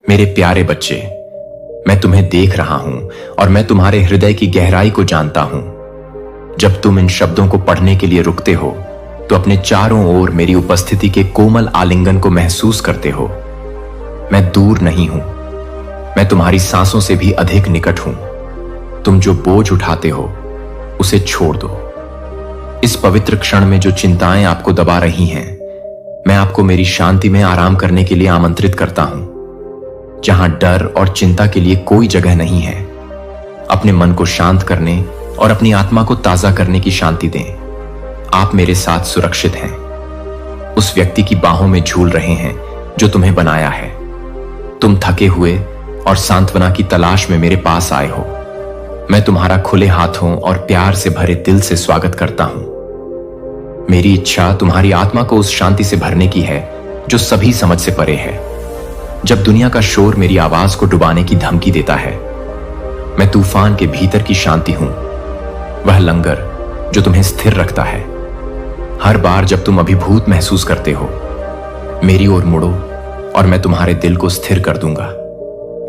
मेरे प्यारे बच्चे, मैं तुम्हें देख रहा हूं और मैं तुम्हारे हृदय की गहराई को जानता हूं। जब तुम इन शब्दों को पढ़ने के लिए रुकते हो तो अपने चारों ओर मेरी उपस्थिति के कोमल आलिंगन को महसूस करते हो। मैं दूर नहीं हूं, मैं तुम्हारी सांसों से भी अधिक निकट हूं। तुम जो बोझ उठाते हो उसे छोड़ दो। इस पवित्र क्षण में जो चिंताएं आपको दबा रही हैं, मैं आपको मेरी शांति में आराम करने के लिए आमंत्रित करता हूं, जहां डर और चिंता के लिए कोई जगह नहीं है। अपने मन को शांत करने और अपनी आत्मा को ताजा करने की शांति दें। आप मेरे साथ सुरक्षित हैं, उस व्यक्ति की बाहों में झूल रहे हैं जो तुम्हें बनाया है। तुम थके हुए और सांत्वना की तलाश में मेरे पास आए हो। मैं तुम्हारा खुले हाथों और प्यार से भरे दिल से स्वागत करता हूं। मेरी इच्छा तुम्हारी आत्मा को उस शांति से भरने की है जो सभी समझ से परे है। जब दुनिया का शोर मेरी आवाज को डुबाने की धमकी देता है, मैं तूफान के भीतर की शांति हूं, वह लंगर जो तुम्हें स्थिर रखता है। हर बार जब तुम अभिभूत महसूस करते हो, मेरी ओर मुड़ो और मैं तुम्हारे दिल को स्थिर कर दूंगा।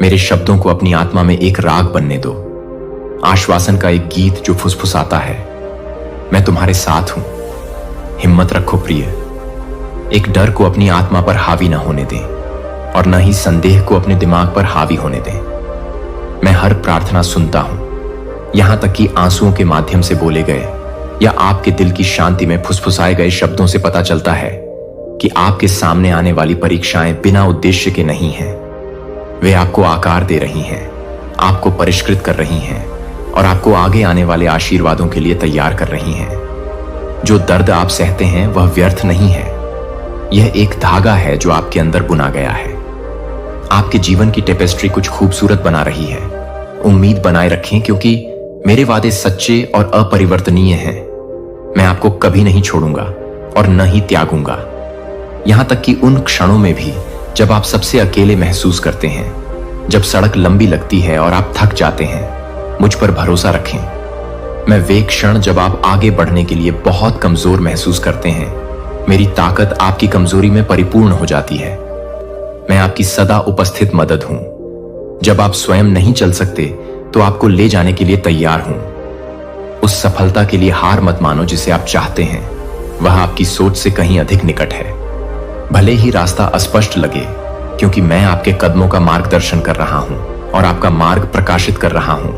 मेरे शब्दों को अपनी आत्मा में एक राग बनने दो, आश्वासन का एक गीत जो फुसफुसाता है। मैं तुम्हारे साथ हूं, हिम्मत रखो प्रिय। एक डर को अपनी आत्मा पर हावी न होने दें और न ही संदेह को अपने दिमाग पर हावी होने दें। मैं हर प्रार्थना सुनता हूं, यहां तक कि आंसुओं के माध्यम से बोले गए या आपके दिल की शांति में फुसफुसाए गए शब्दों से पता चलता है कि आपके सामने आने वाली परीक्षाएं बिना उद्देश्य के नहीं हैं। वे आपको आकार दे रही हैं, आपको परिष्कृत कर रही हैं और आपको आगे आने वाले आशीर्वादों के लिए तैयार कर रही हैं। जो दर्द आप सहते हैं वह व्यर्थ नहीं है, यह एक धागा है जो आपके अंदर बुना गया है। आपके जीवन की टेपेस्ट्री कुछ खूबसूरत बना रही है। उम्मीद बनाए रखें, क्योंकि मेरे वादे सच्चे और अपरिवर्तनीय हैं। मैं आपको कभी नहीं छोड़ूंगा और न ही त्यागूंगा, यहां तक कि उन क्षणों में भी जब आप सबसे अकेले महसूस करते हैं, जब सड़क लंबी लगती है और आप थक जाते हैं। मुझ पर भरोसा रखें। मैं वे क्षण जब आप आगे बढ़ने के लिए बहुत कमजोर महसूस करते हैं, मेरी ताकत आपकी कमजोरी में परिपूर्ण हो जाती है। मैं आपकी सदा उपस्थित मदद हूं। जब आप स्वयं नहीं चल सकते तो आपको ले जाने के लिए तैयार हूं। उस सफलता के लिए हार मत मानो जिसे आप चाहते हैं, वह आपकी सोच से कहीं अधिक निकट है। भले ही रास्ता अस्पष्ट लगे, क्योंकि मैं आपके कदमों का मार्गदर्शन कर रहा हूं और आपका मार्ग प्रकाशित कर रहा हूं।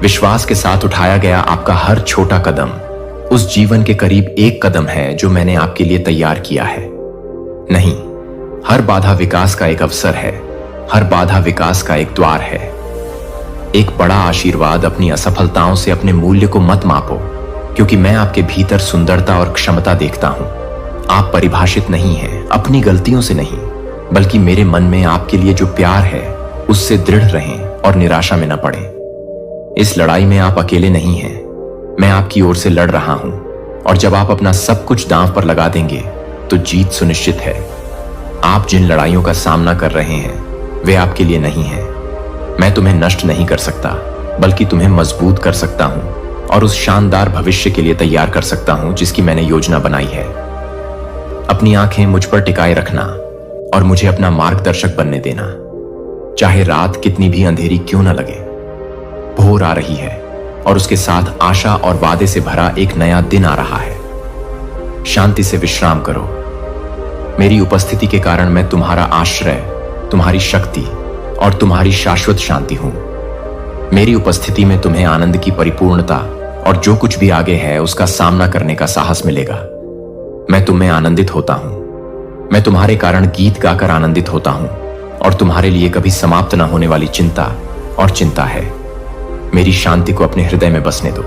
विश्वास के साथ उठाया गया आपका हर छोटा कदम उस जीवन के करीब एक कदम है जो मैंने आपके लिए तैयार किया है। नहीं, हर बाधा विकास का एक अवसर है, हर बाधा विकास का एक द्वार है। एक बड़ा आशीर्वाद अपनी असफलताओं से अपने मूल्य को मत मापो, क्योंकि मैं आपके भीतर सुंदरता और क्षमता देखता हूं। आप परिभाषित नहीं हैं, अपनी गलतियों से नहीं, बल्कि मेरे मन में आपके लिए जो प्यार है उससे दृढ़ रहें और निराशा में न पड़ें। इस लड़ाई में आप अकेले नहीं हैं, मैं आपकी ओर से लड़ रहा हूं, और जब आप अपना सब कुछ दांव पर लगा देंगे तो जीत सुनिश्चित है। आप जिन लड़ाइयों का सामना कर रहे हैं वे आपके लिए नहीं हैं। मैं तुम्हें नष्ट नहीं कर सकता, बल्कि तुम्हें मजबूत कर सकता हूं और उस शानदार भविष्य के लिए तैयार कर सकता हूं जिसकी मैंने योजना बनाई है। अपनी आंखें मुझ पर टिकाए रखना और मुझे अपना मार्गदर्शक बनने देना, चाहे रात कितनी भी अंधेरी क्यों न लगे। भोर आ रही है और उसके साथ आशा और वादे से भरा एक नया दिन आ रहा है। शांति से विश्राम करो। मेरी उपस्थिति के कारण मैं तुम्हारा आश्रय, तुम्हारी शक्ति और तुम्हारी शाश्वत शांति हूं। मेरी उपस्थिति में तुम्हें आनंद की परिपूर्णता और जो कुछ भी आगे है उसका सामना करने का साहस मिलेगा। मैं तुम्हें आनंदित होता हूं। मैं तुम्हारे कारण गीत गाकर आनंदित होता हूं और तुम्हारे लिए कभी समाप्त न होने वाली चिंता है। मेरी शांति को अपने हृदय में बसने दो।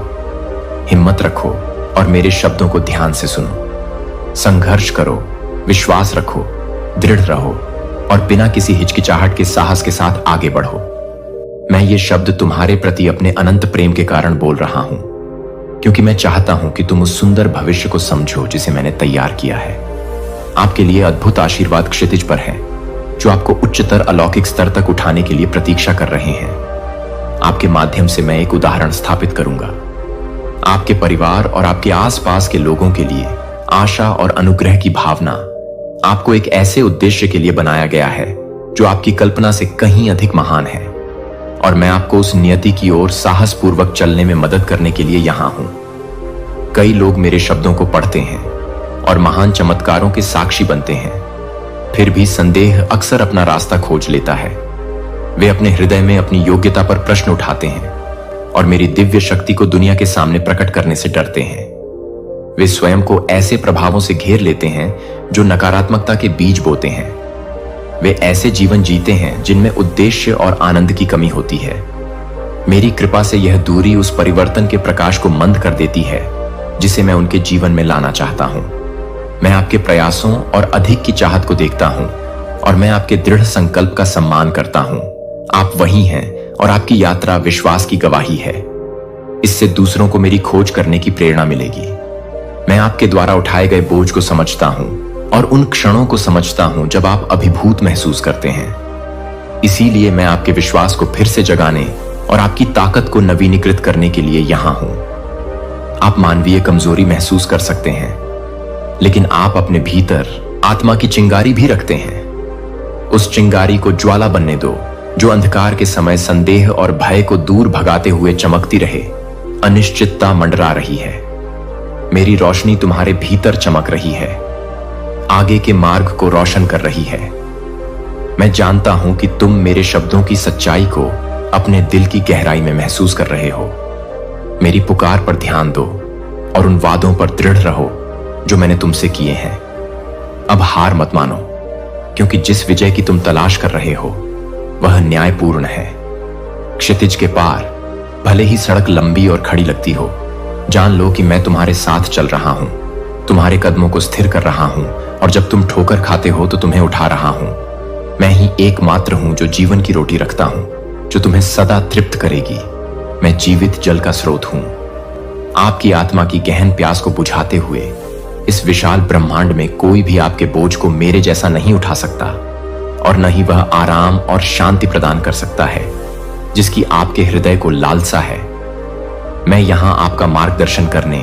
हिम्मत रखो और मेरे शब्दों को ध्यान से सुनो। संघर्ष करो, विश्वास रखो, दृढ़ रहो और बिना किसी हिचकिचाहट के साहस के साथ आगे बढ़ो। मैं ये शब्द तुम्हारे प्रति अपने अनंत प्रेम के कारण बोल रहा हूं, क्योंकि मैं चाहता हूं कि तुम उस सुंदर भविष्य को समझो जिसे मैंने तैयार किया है। आपके लिए अद्भुत आशीर्वाद क्षितिज पर है, जो आपको उच्चतर अलौकिक स्तर तक उठाने के लिए प्रतीक्षा कर रहे हैं। आपके माध्यम से मैं एक उदाहरण स्थापित करूंगा। आपके परिवार और आपके आसपास के लोगों के लिए आशा और अनुग्रह की भावना आपको एक ऐसे उद्देश्य के लिए बनाया गया है जो आपकी कल्पना से कहीं अधिक महान है, और मैं आपको उस नियति की ओर साहसपूर्वक चलने में मदद करने के लिए यहां हूं। कई लोग मेरे शब्दों को पढ़ते हैं और महान चमत्कारों के साक्षी बनते हैं, फिर भी संदेह अक्सर अपना रास्ता खोज लेता है। वे अपने हृदय में अपनी योग्यता पर प्रश्न उठाते हैं और मेरी दिव्य शक्ति को दुनिया के सामने प्रकट करने से डरते हैं। वे स्वयं को ऐसे प्रभावों से घेर लेते हैं जो नकारात्मकता के बीज बोते हैं। वे ऐसे जीवन जीते हैं जिनमें उद्देश्य और आनंद की कमी होती है। मेरी कृपा से यह दूरी उस परिवर्तन के प्रकाश को मंद कर देती है जिसे मैं उनके जीवन में लाना चाहता हूं। मैं आपके प्रयासों और अधिक की चाहत को देखता हूं और मैं आपके दृढ़ संकल्प का सम्मान करता हूं। आप वही हैं और आपकी यात्रा विश्वास की गवाही है। इससे दूसरों को मेरी खोज करने की प्रेरणा मिलेगी। मैं आपके द्वारा उठाए गए बोझ को समझता हूं और उन क्षणों को समझता हूं जब आप अभिभूत महसूस करते हैं। इसीलिए मैं आपके विश्वास को फिर से जगाने और आपकी ताकत को नवीनीकृत करने के लिए यहां हूं। आप मानवीय कमजोरी महसूस कर सकते हैं, लेकिन आप अपने भीतर आत्मा की चिंगारी भी रखते हैं। उस चिंगारी को ज्वाला बनने दो जो अंधकार के समय संदेह और भय को दूर भगाते हुए चमकती रहे। अनिश्चितता मंडरा रही है, मेरी रोशनी तुम्हारे भीतर चमक रही है, आगे के मार्ग को रोशन कर रही है। मैं जानता हूं कि तुम मेरे शब्दों की सच्चाई को अपने दिल की गहराई में महसूस कर रहे हो। मेरी पुकार पर ध्यान दो और उन वादों पर दृढ़ रहो जो मैंने तुमसे किए हैं। अब हार मत मानो, क्योंकि जिस विजय की तुम तलाश कर रहे हो वह न्यायपूर्ण है। क्षितिज के पार भले ही सड़क लंबी और खड़ी लगती हो, जान लो कि मैं तुम्हारे साथ चल रहा हूं, तुम्हारे कदमों को स्थिर कर रहा हूं, और जब तुम ठोकर खाते हो तो तुम्हें उठा रहा हूं। मैं ही एकमात्र हूं जो जीवन की रोटी रखता हूं, जो तुम्हें सदा तृप्त करेगी। मैं जीवित जल का स्रोत हूं। आपकी आत्मा की गहन प्यास को बुझाते हुए इस विशाल ब्रह्मांड में कोई भी आपके बोझ को मेरे जैसा नहीं उठा सकता, और न ही वह आराम और शांति प्रदान कर सकता है जिसकी आपके हृदय को लालसा है। मैं यहां आपका मार्गदर्शन करने,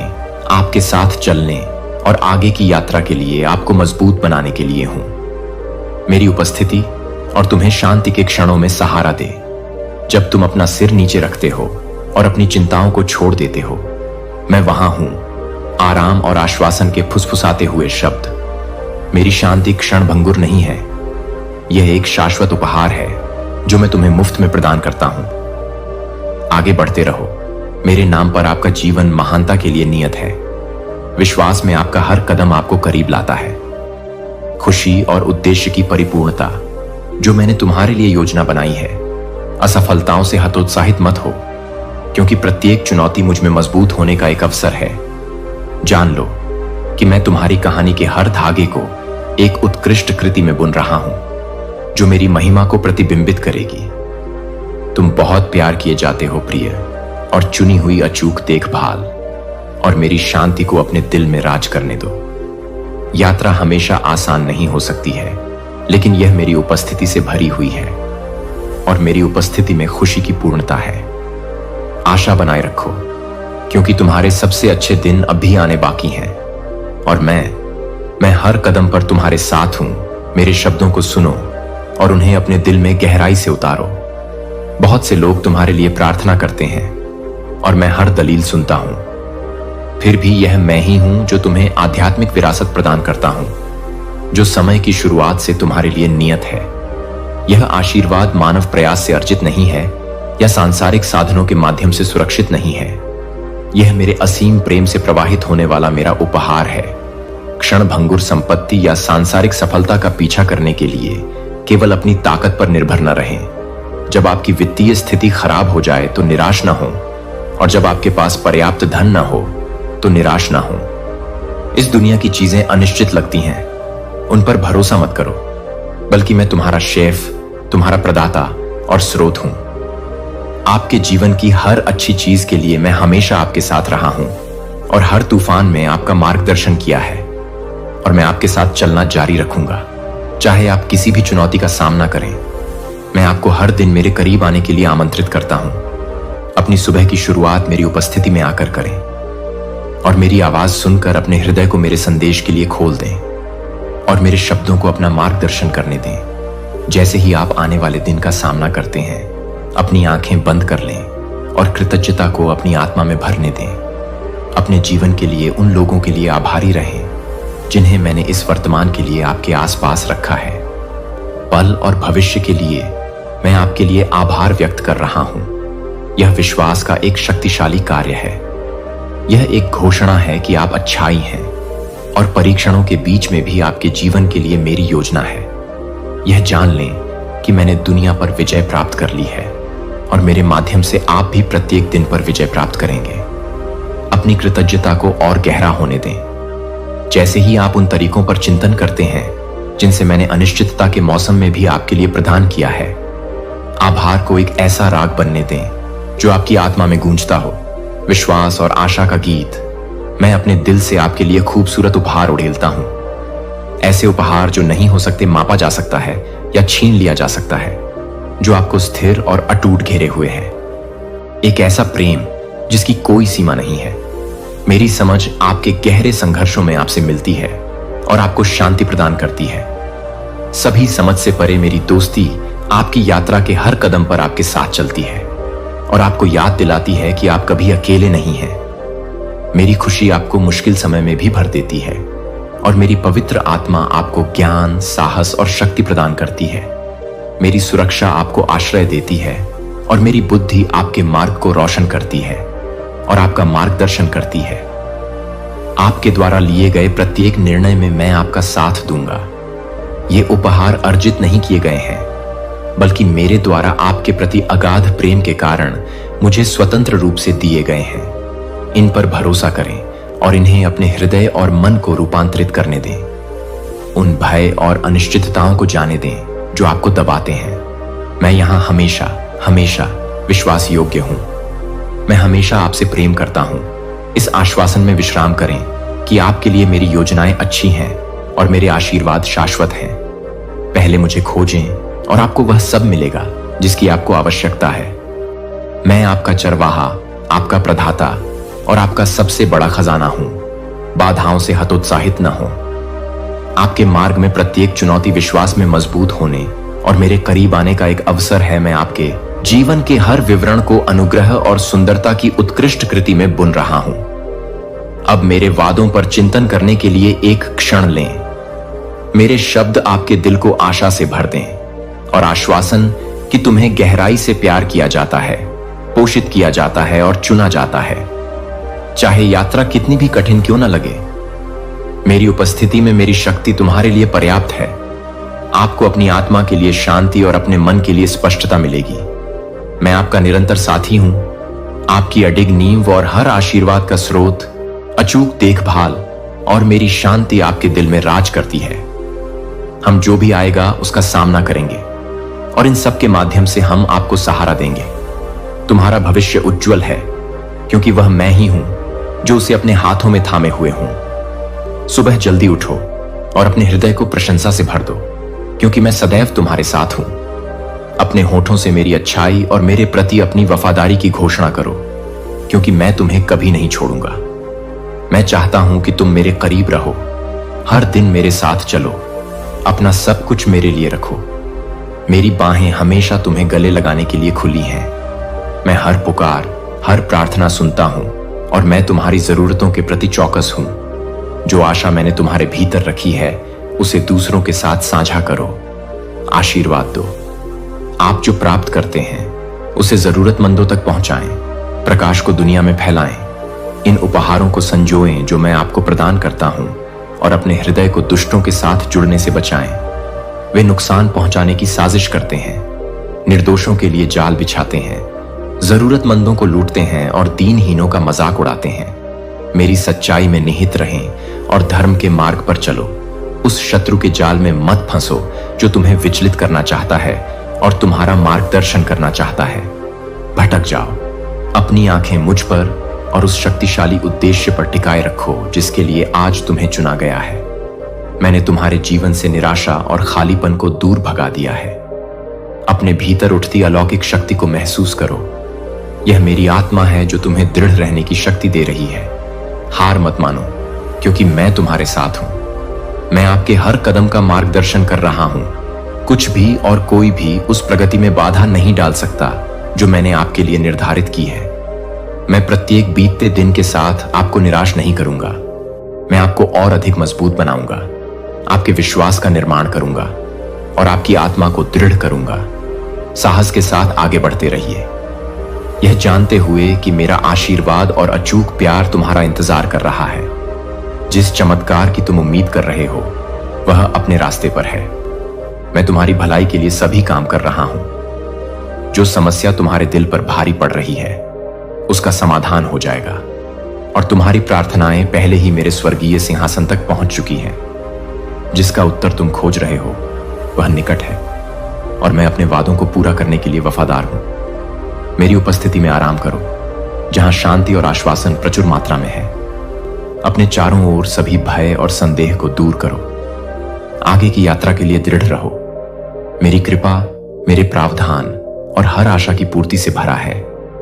आपके साथ चलने और आगे की यात्रा के लिए आपको मजबूत बनाने के लिए हूं। मेरी उपस्थिति और तुम्हें शांति के क्षणों में सहारा दे। जब तुम अपना सिर नीचे रखते हो और अपनी चिंताओं को छोड़ देते हो, मैं वहां हूं। आराम और आश्वासन के फुसफुसाते हुए शब्द। मेरी शांति क्षण भंगुर नहीं है, यह एक शाश्वत उपहार है जो मैं तुम्हें मुफ्त में प्रदान करता हूं। आगे बढ़ते रहो, मेरे नाम पर आपका जीवन महानता के लिए नियत है। विश्वास में आपका हर कदम आपको करीब लाता है। खुशी और उद्देश्य की परिपूर्णता जो मैंने तुम्हारे लिए योजना बनाई है। असफलताओं से हतोत्साहित मत हो, क्योंकि प्रत्येक चुनौती मुझ में मजबूत होने का एक अवसर है। जान लो कि मैं तुम्हारी कहानी के हर धागे को एक उत्कृष्ट कृति में बुन रहा हूं जो मेरी महिमा को प्रतिबिंबित करेगी। तुम बहुत प्यार किए जाते हो प्रिय, और चुनी हुई अचूक देखभाल और मेरी शांति को अपने दिल में राज करने दो। यात्रा हमेशा आसान नहीं हो सकती है, लेकिन यह मेरी उपस्थिति से भरी हुई है, और मेरी उपस्थिति में खुशी की पूर्णता है। आशा बनाए रखो, क्योंकि तुम्हारे सबसे अच्छे दिन अभी आने बाकी हैं, और मैं हर कदम पर तुम्हारे साथ हूं। मेरे शब्दों को सुनो और उन्हें अपने दिल में गहराई से उतारो। बहुत से लोग तुम्हारे लिए प्रार्थना करते हैं और मैं हर दलील सुनता हूं। फिर भी यह मैं ही हूं जो तुम्हें आध्यात्मिक विरासत प्रदान करता हूं, जो समय की शुरुआत से तुम्हारे लिए नियत है। यह आशीर्वाद मानव प्रयास से अर्जित नहीं है या सांसारिक साधनों के माध्यम से सुरक्षित नहीं है। यह मेरे असीम प्रेम से प्रवाहित होने वाला मेरा उपहार है। क्षण भंगुर संपत्ति या सांसारिक सफलता का पीछा करने के लिए केवल अपनी ताकत पर निर्भर न रहें। जब आपकी वित्तीय स्थिति खराब हो जाए तो निराश न हो, और जब आपके पास पर्याप्त धन न हो तो निराश न हो। इस दुनिया की चीजें अनिश्चित लगती हैं, उन पर भरोसा मत करो, बल्कि मैं तुम्हारा शेफ, तुम्हारा प्रदाता और स्रोत हूं। आपके जीवन की हर अच्छी चीज के लिए मैं हमेशा आपके साथ रहा हूं और हर तूफान में आपका मार्गदर्शन किया है, और मैं आपके साथ चलना जारी रखूंगा। चाहे आप किसी भी चुनौती का सामना करें, मैं आपको हर दिन मेरे करीब आने के लिए आमंत्रित करता हूं। अपनी सुबह की शुरुआत मेरी उपस्थिति में आकर करें, और मेरी आवाज सुनकर अपने हृदय को मेरे संदेश के लिए खोल दें, और मेरे शब्दों को अपना मार्गदर्शन करने दें। जैसे ही आप आने वाले दिन का सामना करते हैं, अपनी आंखें बंद कर लें और कृतज्ञता को अपनी आत्मा में भरने दें। अपने जीवन के लिए उन लोगों के लिए आभारी रहें जिन्हें मैंने इस वर्तमान के लिए आपके आसपास रखा है। पल और भविष्य के लिए मैं आपके लिए आभार व्यक्त कर रहा हूं। यह विश्वास का एक शक्तिशाली कार्य है। यह एक घोषणा है कि आप अच्छाई हैं और परीक्षणों के बीच में भी आपके जीवन के लिए मेरी योजना है। यह जान लें कि मैंने दुनिया पर विजय प्राप्त कर ली है और मेरे माध्यम से आप भी प्रत्येक दिन पर विजय प्राप्त करेंगे। अपनी कृतज्ञता को और गहरा होने दें। जैसे ही आप उन तरीकों पर चिंतन करते हैं जिनसे मैंने अनिश्चितता के मौसम में भी आपके लिए प्रदान किया है, आभार को एक ऐसा राग बनने दें जो आपकी आत्मा में गूंजता हो। विश्वास और आशा का गीत। मैं अपने दिल से आपके लिए खूबसूरत उपहार उड़ेलता हूं। ऐसे उपहार जो नहीं हो सकते मापा जा सकता है या छीन लिया जा सकता है, जो आपको स्थिर और अटूट घेरे हुए हैं। एक ऐसा प्रेम जिसकी कोई सीमा नहीं है। मेरी समझ आपके गहरे संघर्षों में आपसे मिलती है और आपको शांति प्रदान करती है। सभी समझ से परे मेरी दोस्ती आपकी यात्रा के हर कदम पर आपके साथ चलती है और आपको याद दिलाती है कि आप कभी अकेले नहीं हैं। मेरी खुशी आपको मुश्किल समय में भी भर देती है और मेरी पवित्र आत्मा आपको ज्ञान, साहस और शक्ति प्रदान करती है। मेरी सुरक्षा आपको आश्रय देती है और मेरी बुद्धि आपके मार्ग को रोशन करती है और आपका मार्गदर्शन करती है। आपके द्वारा लिए गए प्रत्येक निर्णय में मैं आपका साथ दूंगा। ये उपहार अर्जित नहीं किए गए हैं, बल्कि मेरे द्वारा आपके प्रति अगाध प्रेम के कारण मुझे स्वतंत्र रूप से दिए गए हैं। इन पर भरोसा करें और इन्हें अपने हृदय और मन को रूपांतरित करने दें। उन भय और अनिश्चितताओं को जाने दें जो आपको दबाते हैं। मैं यहां हमेशा हमेशा विश्वास योग्य हूं। मैं हमेशा आपसे प्रेम करता हूं। इस आश्वासन में विश्राम करें कि आपके लिए मेरी योजनाएं अच्छी हैं और मेरे आशीर्वाद शाश्वत हैं। पहले मुझे खोजें और आपको वह सब मिलेगा जिसकी आपको आवश्यकता है। मैं आपका चरवाहा, आपका प्रदाता और आपका सबसे बड़ा खजाना हूं। बाधाओं से हतोत्साहित न हो। आपके मार्ग में प्रत्येक चुनौती विश्वास में मजबूत होने और मेरे करीब आने का एक अवसर है। मैं आपके जीवन के हर विवरण को अनुग्रह और सुंदरता की उत्कृष्ट कृति में बुन रहा हूं। अब मेरे वादों पर चिंतन करने के लिए एक क्षण लें। मेरे शब्द आपके दिल को आशा से भर दें और आश्वासन कि तुम्हें गहराई से प्यार किया जाता है, पोषित किया जाता है और चुना जाता है। चाहे यात्रा कितनी भी कठिन क्यों न लगे, मेरी उपस्थिति में मेरी शक्ति तुम्हारे लिए पर्याप्त है। आपको अपनी आत्मा के लिए शांति और अपने मन के लिए स्पष्टता मिलेगी। मैं आपका निरंतर साथी हूं, आपकी अडिग नींव और हर आशीर्वाद का स्रोत, अचूक देखभाल और मेरी शांति आपके दिल में राज करती है। हम जो भी आएगा उसका सामना करेंगे और इन सब के माध्यम से हम आपको सहारा देंगे। तुम्हारा भविष्य उज्जवल है क्योंकि वह मैं ही हूं जो उसे अपने हाथों में थामे हुए हूं। सुबह जल्दी उठो और अपने हृदय को प्रशंसा से भर दो क्योंकि मैं सदैव तुम्हारे साथ हूं। अपने होठों से मेरी अच्छाई और मेरे प्रति अपनी वफादारी की घोषणा करो क्योंकि मैं तुम्हें कभी नहीं छोड़ूंगा। मैं चाहता हूं कि तुम मेरे करीब रहो, हर दिन मेरे साथ चलो, अपना सब कुछ मेरे लिए रखो। मेरी बाहें हमेशा तुम्हें गले लगाने के लिए खुली हैं। मैं हर पुकार, हर प्रार्थना सुनता हूं और मैं तुम्हारी जरूरतों के प्रति चौकस हूं। जो आशा मैंने तुम्हारे भीतर रखी है उसे दूसरों के साथ साझा करो। आशीर्वाद दो। आप जो प्राप्त करते हैं उसे जरूरतमंदों तक पहुंचाएं, प्रकाश को दुनिया में फैलाएं। इन उपहारों को संजोएं जो मैं आपको प्रदान करता हूं और अपने हृदय को दुष्टों के साथ जुड़ने से बचाएं। वे नुकसान पहुंचाने की साजिश करते हैं, निर्दोषों के लिए जाल बिछाते हैं, जरूरतमंदों को लूटते हैं और दीनहीनों का मजाक उड़ाते हैं। मेरी सच्चाई में निहित रहें और धर्म के मार्ग पर चलो। उस शत्रु के जाल में मत फंसो जो तुम्हें विचलित करना चाहता है और तुम्हारा मार्गदर्शन करना चाहता है। भटक जाओ। अपनी आंखें मुझ पर और उस शक्तिशाली उद्देश्य पर टिकाए रखो जिसके लिए आज तुम्हें चुना गया है। मैंने तुम्हारे जीवन से निराशा और खालीपन को दूर भगा दिया है। अपने भीतर उठती अलौकिक शक्ति को महसूस करो। यह मेरी आत्मा है जो तुम्हें दृढ़ रहने की शक्ति दे रही है। हार मत मानो क्योंकि मैं तुम्हारे साथ हूं। मैं आपके हर कदम का मार्गदर्शन कर रहा हूं। कुछ भी और कोई भी उस प्रगति में बाधा नहीं डाल सकता जो मैंने आपके लिए निर्धारित की है। मैं प्रत्येक बीतते दिन के साथ आपको निराश नहीं करूंगा। मैं आपको और अधिक मजबूत बनाऊंगा, आपके विश्वास का निर्माण करूंगा और आपकी आत्मा को दृढ़ करूंगा। साहस के साथ आगे बढ़ते रहिए, यह जानते हुए कि मेरा आशीर्वाद और अचूक प्यार तुम्हारा इंतजार कर रहा है। जिस चमत्कार की तुम उम्मीद कर रहे हो वह अपने रास्ते पर है। मैं तुम्हारी भलाई के लिए सभी काम कर रहा हूं। जो समस्या तुम्हारे दिल पर भारी पड़ रही है उसका समाधान हो जाएगा और तुम्हारी प्रार्थनाएं पहले ही मेरे स्वर्गीय सिंहासन तक पहुंच चुकी हैं। जिसका उत्तर तुम खोज रहे हो वह निकट है और मैं अपने वादों को पूरा करने के लिए वफादार हूं। मेरी उपस्थिति में आराम करो, जहां शांति और आश्वासन प्रचुर मात्रा में है। अपने चारों ओर सभी भय और संदेह को दूर करो। आगे की यात्रा के लिए दृढ़ रहो। मेरी कृपा, मेरे प्रावधान और हर आशा की पूर्ति से भरा है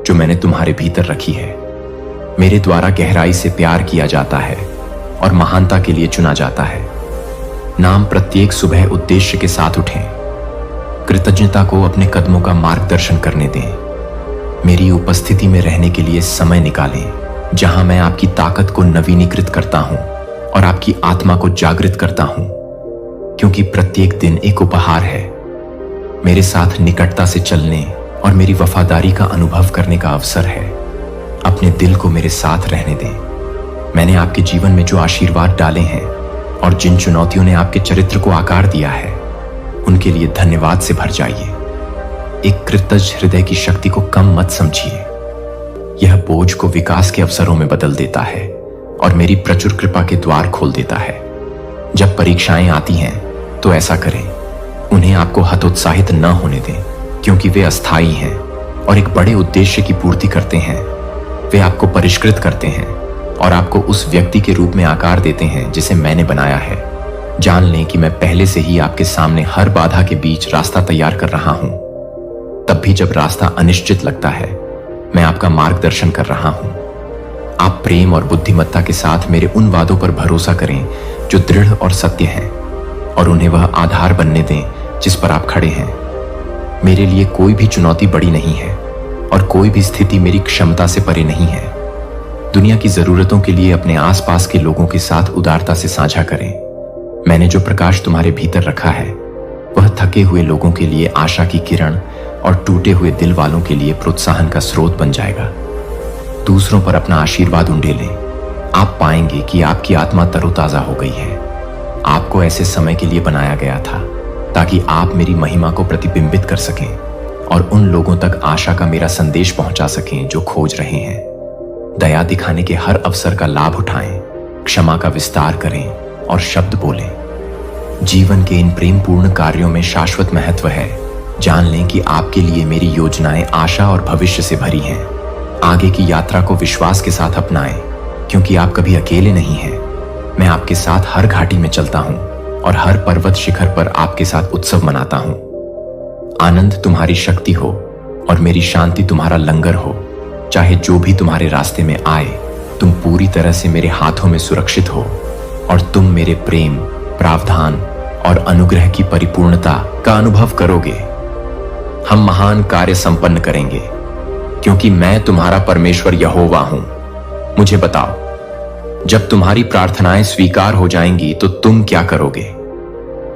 जो मैंने तुम्हारे भीतर रखी है। मेरे द्वारा गहराई से प्यार किया जाता है और महानता के लिए चुना जाता है। नाम प्रत्येक सुबह उद्देश्य के साथ उठें। कृतज्ञता को अपने कदमों का मार्गदर्शन करने दें। मेरी उपस्थिति में रहने के लिए समय निकालें, जहां मैं आपकी ताकत को नवीनीकृत करता हूं और आपकी आत्मा को जागृत करता हूं, क्योंकि प्रत्येक दिन एक उपहार है। मेरे साथ निकटता से चलने और मेरी वफादारी का अनुभव करने का अवसर है। अपने दिल को मेरे साथ रहने दें। मैंने आपके जीवन में जो आशीर्वाद डाले हैं और जिन चुनौतियों ने आपके चरित्र को आकार दिया है उनके लिए धन्यवाद से भर जाइए। एक कृतज्ञ हृदय की शक्ति को कम मत समझिए। यह बोझ को विकास के अवसरों में बदल देता है और मेरी प्रचुर कृपा के द्वार खोल देता है। जब परीक्षाएं आती हैं तो ऐसा करें, उन्हें आपको हतोत्साहित न होने दें, क्योंकि वे अस्थायी हैं और एक बड़े उद्देश्य की पूर्ति करते हैं। वे आपको परिष्कृत करते हैं और आपको उस व्यक्ति के रूप में आकार देते हैं जिसे मैंने बनाया है। जान लें कि मैं पहले से ही आपके सामने हर बाधा के बीच रास्ता तैयार कर रहा हूं। तब भी जब रास्ता अनिश्चित लगता है, मैं आपका मार्गदर्शन कर रहा हूं। आप प्रेम और बुद्धिमत्ता के साथ मेरे उन वादों पर भरोसा करें जो दृढ़ और सत्य हैं, और उन्हें वह आधार बनने दें जिस पर आप खड़े हैं। मेरे लिए कोई भी चुनौती बड़ी नहीं है और कोई भी स्थिति मेरी क्षमता से परे नहीं है। दुनिया की जरूरतों के लिए अपने आसपास के लोगों के साथ उदारता से साझा करें। मैंने जो प्रकाश तुम्हारे भीतर रखा है वह थके हुए लोगों के लिए आशा की किरण और टूटे हुए दिल वालों के लिए प्रोत्साहन का स्रोत बन जाएगा। दूसरों पर अपना आशीर्वाद उंडेलें। आप पाएंगे कि आपकी आत्मा तरोताजा हो गई है। आपको ऐसे समय के लिए बनाया गया था ताकि आप मेरी महिमा को प्रतिबिंबित कर सकें और उन लोगों तक आशा का मेरा संदेश पहुंचा सकें जो खोज रहे हैं। दया दिखाने के हर अवसर का लाभ उठाएं, क्षमा का विस्तार करें और शब्द बोलें। जीवन के इन प्रेमपूर्ण कार्यों में शाश्वत महत्व है। जान लें कि आपके लिए मेरी योजनाएं आशा और भविष्य से भरी हैं। आगे की यात्रा को विश्वास के साथ अपनाएं, क्योंकि आप कभी अकेले नहीं हैं। मैं आपके साथ हर घाटी में चलता हूं और हर पर्वत शिखर पर आपके साथ उत्सव मनाता हूं। आनंद तुम्हारी शक्ति हो और मेरी शांति तुम्हारा लंगर हो। चाहे जो भी तुम्हारे रास्ते में आए, तुम पूरी तरह से मेरे हाथों में सुरक्षित हो और तुम मेरे प्रेम, प्रावधान और अनुग्रह की परिपूर्णता का अनुभव करोगे। हम महान कार्य संपन्न करेंगे, क्योंकि मैं तुम्हारा परमेश्वर यहोवा हूं। मुझे बताओ, जब तुम्हारी प्रार्थनाएं स्वीकार हो जाएंगी तो तुम क्या करोगे?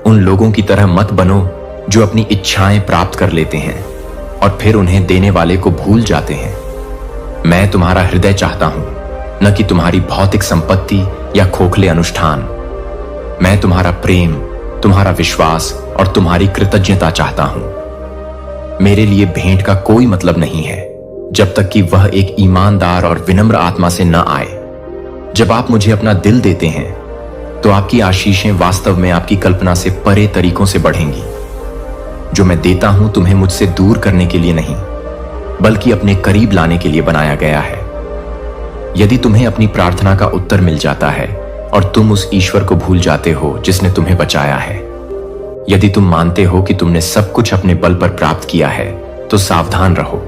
उन लोगों की तरह मत बनो जो अपनी इच्छाएं प्राप्त कर लेते हैं और फिर उन्हें देने वाले को भूल जाते हैं। मैं तुम्हारा हृदय चाहता हूं, न कि तुम्हारी भौतिक संपत्ति या खोखले अनुष्ठान। मैं तुम्हारा प्रेम, तुम्हारा विश्वास और तुम्हारी कृतज्ञता चाहता हूं। मेरे लिए भेंट का कोई मतलब नहीं है जब तक कि वह एक ईमानदार और विनम्र आत्मा से न आए। जब आप मुझे अपना दिल देते हैं तो आपकी आशीषें वास्तव में आपकी कल्पना से परे तरीकों से बढ़ेंगी। जो मैं देता हूं तुम्हें मुझसे दूर करने के लिए नहीं, बल्कि अपने करीब लाने के लिए बनाया गया है। यदि तुम्हें अपनी प्रार्थना का उत्तर मिल जाता है और तुम उस ईश्वर को भूल जाते हो जिसने तुम्हें बचाया है, यदि तुम मानते हो कि तुमने सब कुछ अपने बल पर प्राप्त किया है, तो सावधान रहो।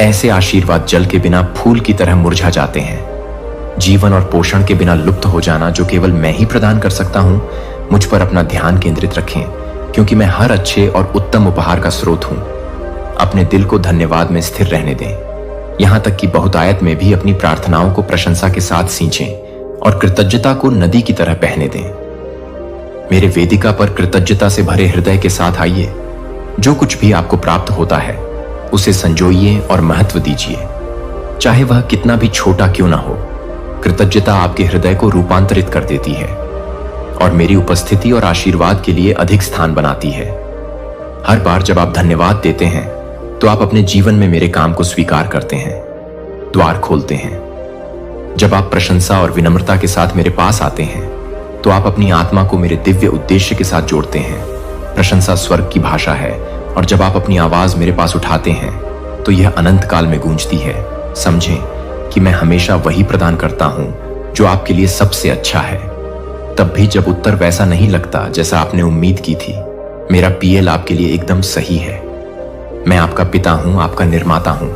ऐसे आशीर्वाद जल के बिना फूल की तरह मुरझा जाते हैं। जीवन और पोषण के बिना लुप्त हो जाना जो केवल मैं ही प्रदान कर सकता हूं। मुझ पर अपना ध्यान केंद्रित रखें, क्योंकि मैं हर अच्छे और उत्तम उपहार का स्रोत हूं। अपने दिल को धन्यवाद में स्थिर रहने दें, यहां तक कि बहुतायत में भी अपनी प्रार्थनाओं को प्रशंसा के साथ सींचें और कृतज्ञता को नदी की तरह बहने दें। मेरे वेदिका पर कृतज्ञता से भरे हृदय के साथ आइए। जो कुछ भी आपको प्राप्त होता है उसे संजोइए और महत्व दीजिए, चाहे वह कितना भी छोटा क्यों ना हो। कृतज्ञता आपके हृदय को रूपांतरित कर देती है और मेरी उपस्थिति और आशीर्वाद के लिए अधिक स्थान बनाती है। हर बार जब आप धन्यवाद देते हैं तो आप अपने जीवन में मेरे काम को स्वीकार करते हैं, द्वार खोलते हैं। जब आप प्रशंसा और विनम्रता के साथ मेरे पास आते हैं तो आप अपनी आत्मा को मेरे दिव्य उद्देश्य के साथ जोड़ते हैं। प्रशंसा स्वर्ग की भाषा है और जब आप अपनी आवाज मेरे पास उठाते हैं तो यह अनंत काल में गूंजती है। समझें कि मैं हमेशा वही प्रदान करता हूं जो आपके लिए सबसे अच्छा है, तब भी जब उत्तर वैसा नहीं लगता जैसा आपने उम्मीद की थी। मेरा पीएल आपके लिए एकदम सही है। मैं आपका पिता हूं, आपका निर्माता हूं,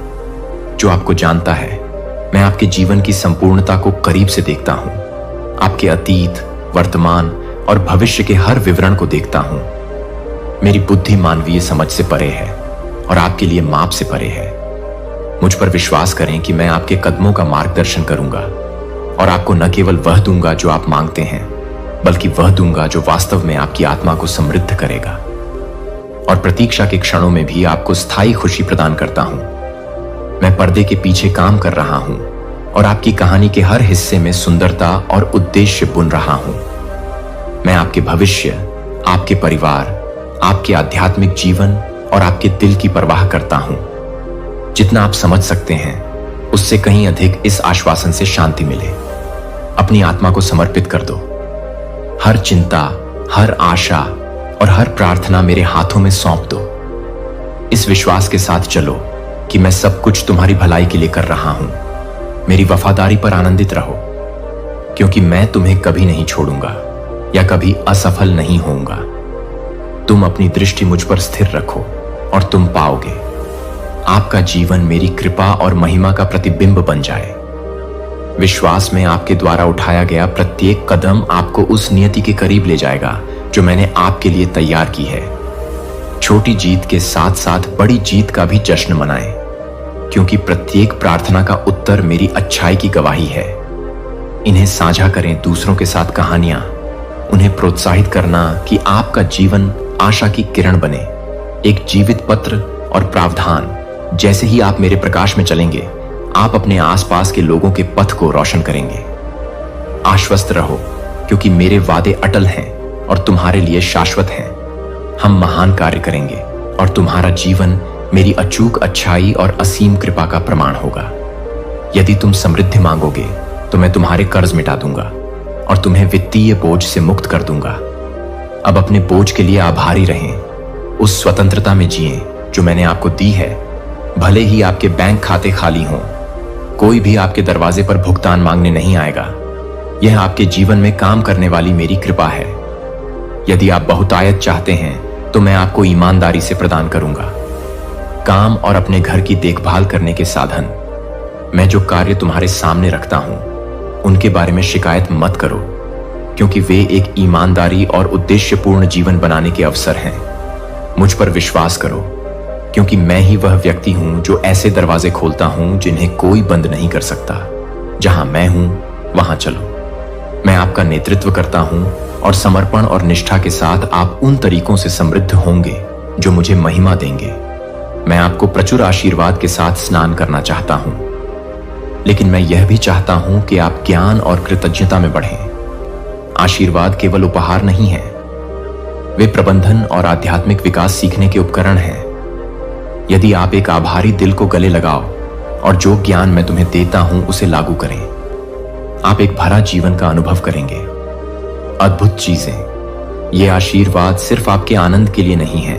जो आपको जानता है। मैं आपके जीवन की संपूर्णता को करीब से देखता हूं, आपके अतीत, वर्तमान और भविष्य के हर विवरण को देखता हूं। मेरी बुद्धि मानवीय समझ से परे है और आपके लिए माप से परे है। मुझ पर विश्वास करें कि मैं आपके कदमों का मार्गदर्शन करूंगा और आपको न केवल वह दूंगा जो आप मांगते हैं, बल्कि वह दूंगा जो वास्तव में आपकी आत्मा को समृद्ध करेगा और प्रतीक्षा के क्षणों में भी आपको स्थायी खुशी प्रदान करता हूं। मैं पर्दे के पीछे काम कर रहा हूं और आपकी कहानी के हर हिस्से में सुंदरता और उद्देश्य बुन रहा हूं। मैं आपके भविष्य, आपके परिवार, आपके आध्यात्मिक जीवन और आपके दिल की परवाह करता हूं। जितना आप समझ सकते हैं उससे कहीं अधिक इस आश्वासन से शांति मिले। अपनी आत्मा को समर्पित कर दो। हर चिंता, हर आशा और हर प्रार्थना मेरे हाथों में सौंप दो। इस विश्वास के साथ चलो कि मैं सब कुछ तुम्हारी भलाई के लिए कर रहा हूं। मेरी वफादारी पर आनंदित रहो, क्योंकि मैं तुम्हें कभी नहीं छोड़ूंगा या कभी असफल नहीं होऊंगा। तुम अपनी दृष्टि मुझ पर स्थिर रखो और तुम पाओगे। आपका जीवन मेरी कृपा और महिमा का प्रतिबिंब बन जाए। विश्वास में आपके द्वारा उठाया गया प्रत्येक कदम आपको उस नियति के करीब ले जाएगा जो मैंने आपके लिए तैयार की है। छोटी जीत के साथ साथ बड़ी जीत का भी जश्न मनाएं, क्योंकि प्रत्येक प्रार्थना का उत्तर मेरी अच्छाई की गवाही है। इन्हें साझा करें दूसरों के साथ कहानियां, उन्हें प्रोत्साहित करना कि आपका जीवन आशा की किरण बने, एक जीवित पत्र और प्रावधान। जैसे ही आप मेरे प्रकाश में चलेंगे, आप अपने आसपास के लोगों के पथ को रोशन करेंगे। आश्वस्त रहो, क्योंकि मेरे वादे अटल हैं और तुम्हारे लिए शाश्वत हैं। हम महान कार्य करेंगे और तुम्हारा जीवन मेरी अचूक अच्छाई और असीम कृपा का प्रमाण होगा। यदि तुम समृद्धि मांगोगे तो मैं तुम्हारे कर्ज मिटा दूंगा और तुम्हें वित्तीय बोझ से मुक्त कर दूंगा। अब अपने बोझ के लिए आभारी रहें। उस स्वतंत्रता में जिएं जो मैंने आपको दी है। भले ही आपके बैंक खाते खाली हों, कोई भी आपके दरवाजे पर भुगतान मांगने नहीं आएगा। यह आपके जीवन में काम करने वाली मेरी कृपा है। यदि आप बहुतायत चाहते हैं तो मैं आपको ईमानदारी से प्रदान करूंगा। काम और अपने घर की देखभाल करने के साधन। मैं जो कार्य तुम्हारे सामने रखता हूं उनके बारे में शिकायत मत करो, क्योंकि वे एक ईमानदारी और उद्देश्यपूर्ण जीवन बनाने के अवसर हैं। मुझ पर विश्वास करो, क्योंकि मैं ही वह व्यक्ति हूं जो ऐसे दरवाजे खोलता हूं जिन्हें कोई बंद नहीं कर सकता। जहां मैं हूं वहां चलो। मैं आपका नेतृत्व करता हूं और समर्पण और निष्ठा के साथ आप उन तरीकों से समृद्ध होंगे जो मुझे महिमा देंगे। मैं आपको प्रचुर आशीर्वाद के साथ स्नान करना चाहता हूं, लेकिन मैं यह भी चाहता हूं कि आप ज्ञान और कृतज्ञता में बढ़ें। आशीर्वाद केवल उपहार नहीं है, वे प्रबंधन और आध्यात्मिक विकास सीखने के उपकरण हैं। यदि आप एक आभारी दिल को गले लगाओ और जो ज्ञान मैं तुम्हें देता हूं उसे लागू करें, आप एक भरा जीवन का अनुभव करेंगे। अद्भुत चीजें। ये आशीर्वाद सिर्फ आपके आनंद के लिए नहीं है,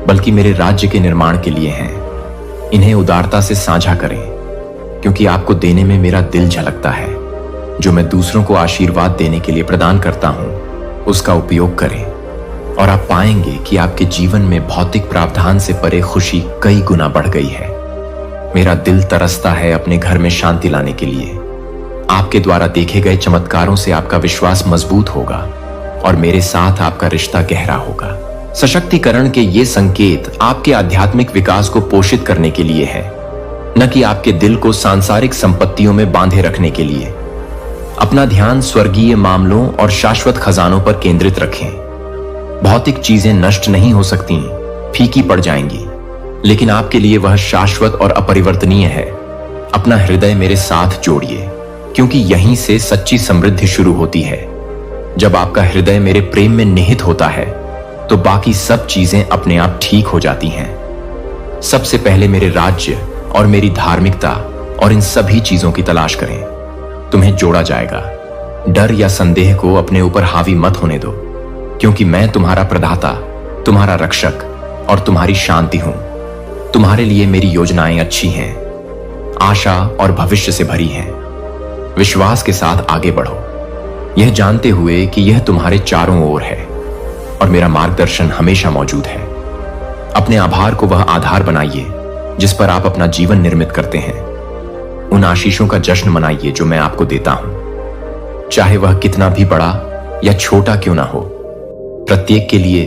बल्कि मेरे राज्य के निर्माण के लिए हैं। इन्हें उदारता से साझा करें, क्योंकि आपको देने में मेरा दिल झलकता है। जो मैं दूसरों को आशीर्वाद देने के लिए प्रदान करता हूं उसका उपयोग करें और आप पाएंगे कि आपके जीवन में भौतिक प्रावधान से परे खुशी कई गुना बढ़ गई है। मेरा दिल तरसता है अपने घर में शांति लाने के लिए। आपके द्वारा देखे गए चमत्कारों से आपका विश्वास मजबूत होगा और मेरे साथ आपका रिश्ता गहरा होगा। सशक्तिकरण के ये संकेत आपके आध्यात्मिक विकास को पोषित करने के लिए है, न कि आपके दिल को सांसारिक संपत्तियों में बांधे रखने के लिए। अपना ध्यान स्वर्गीय मामलों और शाश्वत खजानों पर केंद्रित रखें। भौतिक चीजें नष्ट नहीं हो सकती, फीकी पड़ जाएंगी, लेकिन आपके लिए वह शाश्वत और अपरिवर्तनीय है। अपना हृदय मेरे साथ जोड़िए, क्योंकि यहीं से सच्ची समृद्धि शुरू होती है। जब आपका हृदय मेरे प्रेम में निहित होता है, तो बाकी सब चीजें अपने आप ठीक हो जाती हैं। सबसे पहले मेरे राज्य और मेरी धार्मिकता और इन सभी चीजों की तलाश करें। तुम्हें जोड़ा जाएगा। डर या संदेह को अपने ऊपर हावी मत होने दो, क्योंकि मैं तुम्हारा प्रदाता, तुम्हारा रक्षक और तुम्हारी शांति हूं। तुम्हारे लिए मेरी योजनाएं अच्छी हैं, आशा और भविष्य से भरी हैं। विश्वास के साथ आगे बढ़ो, यह जानते हुए कि यह तुम्हारे चारों ओर है और मेरा मार्गदर्शन हमेशा मौजूद है। अपने आभार को वह आधार बनाइए जिस पर आप अपना जीवन निर्मित करते हैं। उन आशीषों का जश्न मनाइए जो मैं आपको देता हूं, चाहे वह कितना भी बड़ा या छोटा क्यों ना हो। प्रत्येक के लिए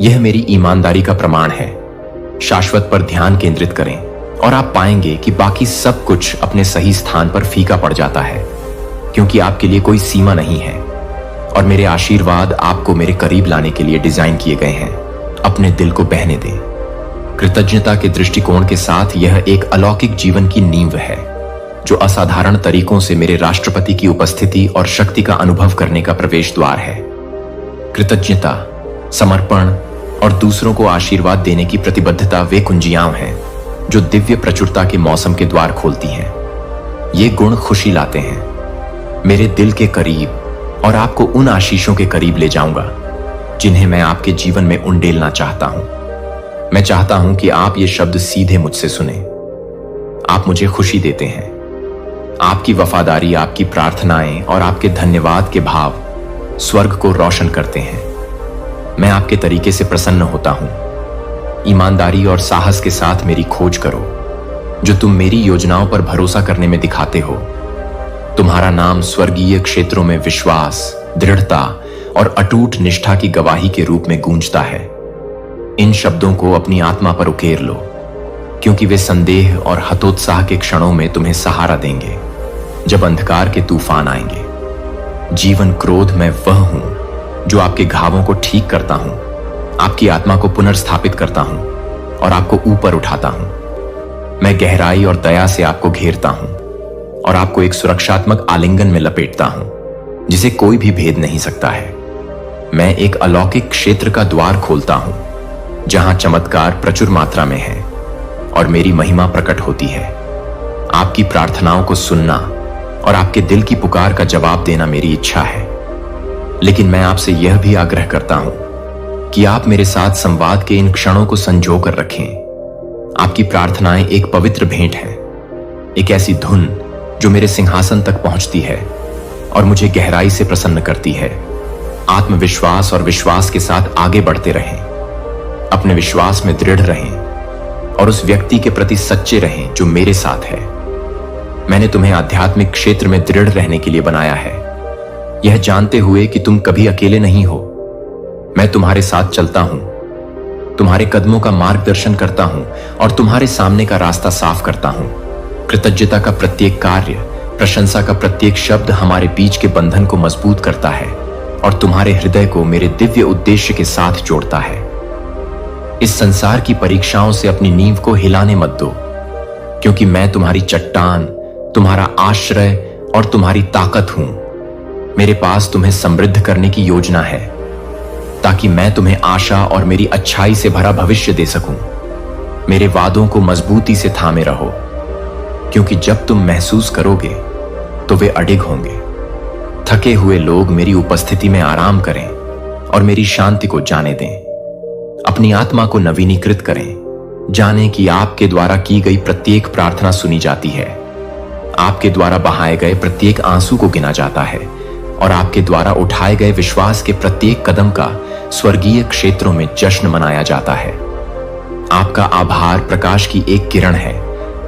यह मेरी ईमानदारी का प्रमाण है। शाश्वत पर ध्यान केंद्रित करें और आप पाएंगे कि बाकी सब कुछ अपने सही स्थान पर फीका पड़ जाता है, क्योंकि आपके लिए कोई सीमा नहीं है और मेरे आशीर्वाद आपको मेरे करीब लाने के लिए डिजाइन किए गए हैं। अपने दिल को बहने दें। कृतज्ञता के दृष्टिकोण के साथ यह एक अलौकिक जीवन की नींव है, जो असाधारण तरीकों से मेरे राष्ट्रपति की उपस्थिति और शक्ति का अनुभव करने का प्रवेश द्वार है। कृतज्ञता, समर्पण और दूसरों को आशीर्वाद देने की प्रतिबद्धता वे कुंजियां हैं जो दिव्य प्रचुरता के मौसम के द्वार खोलती हैं। ये गुण खुशी लाते हैं मेरे दिल के करीब, और आपको उन आशीषों के करीब ले जाऊंगा जिन्हें मैं आपके जीवन में उंडेलना चाहता हूं। मैं चाहता हूं कि आप ये शब्द सीधे मुझसे सुने। आप मुझे खुशी देते हैं। आपकी वफादारी, आपकी प्रार्थनाएं और आपके धन्यवाद के भाव स्वर्ग को रोशन करते हैं। मैं आपके तरीके से प्रसन्न होता हूं। ईमानदारी और साहस के साथ मेरी खोज करो, जो तुम मेरी योजनाओं पर भरोसा करने में दिखाते हो। तुम्हारा नाम स्वर्गीय क्षेत्रों में विश्वास, दृढ़ता और अटूट निष्ठा की गवाही के रूप में गूंजता है। इन शब्दों को अपनी आत्मा पर उकेर लो, क्योंकि वे संदेह और हतोत्साह के क्षणों में तुम्हें सहारा देंगे जब अंधकार के तूफान आएंगे। जीवन क्रोध में वह हूं जो आपके घावों को ठीक करता हूं, आपकी आत्मा को पुनर्स्थापित करता हूं और आपको ऊपर उठाता हूं। मैं गहराई और दया से आपको घेरता हूं और आपको एक सुरक्षात्मक आलिंगन में लपेटता हूं जिसे कोई भी भेद नहीं सकता है। मैं एक अलौकिक क्षेत्र का द्वार खोलता हूं जहां चमत्कार प्रचुर मात्रा में है और मेरी महिमा प्रकट होती है। आपकी प्रार्थनाओं को सुनना और आपके दिल की पुकार का जवाब देना मेरी इच्छा है, लेकिन मैं आपसे यह भी आग्रह करता हूं कि आप मेरे साथ संवाद के इन क्षणों को संजो कर रखें। आपकी प्रार्थनाएं एक पवित्र भेंट है, एक ऐसी धुन जो मेरे सिंहासन तक पहुंचती है और मुझे गहराई से प्रसन्न करती है। आत्मविश्वास और विश्वास के साथ आगे बढ़ते रहें। अपने विश्वास में दृढ़ रहें और उस व्यक्ति के प्रति सच्चे रहें जो मेरे साथ है। मैंने तुम्हें आध्यात्मिक क्षेत्र में दृढ़ रहने के लिए बनाया है, यह जानते हुए कि तुम कभी अकेले नहीं हो। मैं तुम्हारे साथ चलता हूं, तुम्हारे कदमों का मार्गदर्शन करता हूं और तुम्हारे सामने का रास्ता साफ करता हूं। कृतज्ञता का प्रत्येक कार्य, प्रशंसा का प्रत्येक शब्द हमारे बीच के बंधन को मजबूत करता है और तुम्हारे हृदय को मेरे दिव्य उद्देश्य के साथ जोड़ता है। इस संसार की परीक्षाओं से अपनी नींव को हिलाने मत दो, क्योंकि मैं तुम्हारी चट्टान, तुम्हारा आश्रय और तुम्हारी ताकत हूं। मेरे पास तुम्हें समृद्ध करने की योजना है, ताकि मैं तुम्हें आशा और मेरी अच्छाई से भरा भविष्य दे सकूं। मेरे वादों को मजबूती से थामे रहो, क्योंकि जब तुम महसूस करोगे तो वे अडिग होंगे। थके हुए लोग मेरी उपस्थिति में आराम करें और मेरी शांति को जाने दें। अपनी आत्मा को नवीनीकृत करें। जानें कि आपके द्वारा की गई प्रत्येक प्रार्थना सुनी जाती है। आपके द्वारा बहाए गए प्रत्येक आंसू को गिना जाता है और आपके द्वारा उठाए गए विश्वास के प्रत्येक कदम का स्वर्गीय क्षेत्रों में जश्न मनाया जाता है। आपका आभार प्रकाश की एक किरण है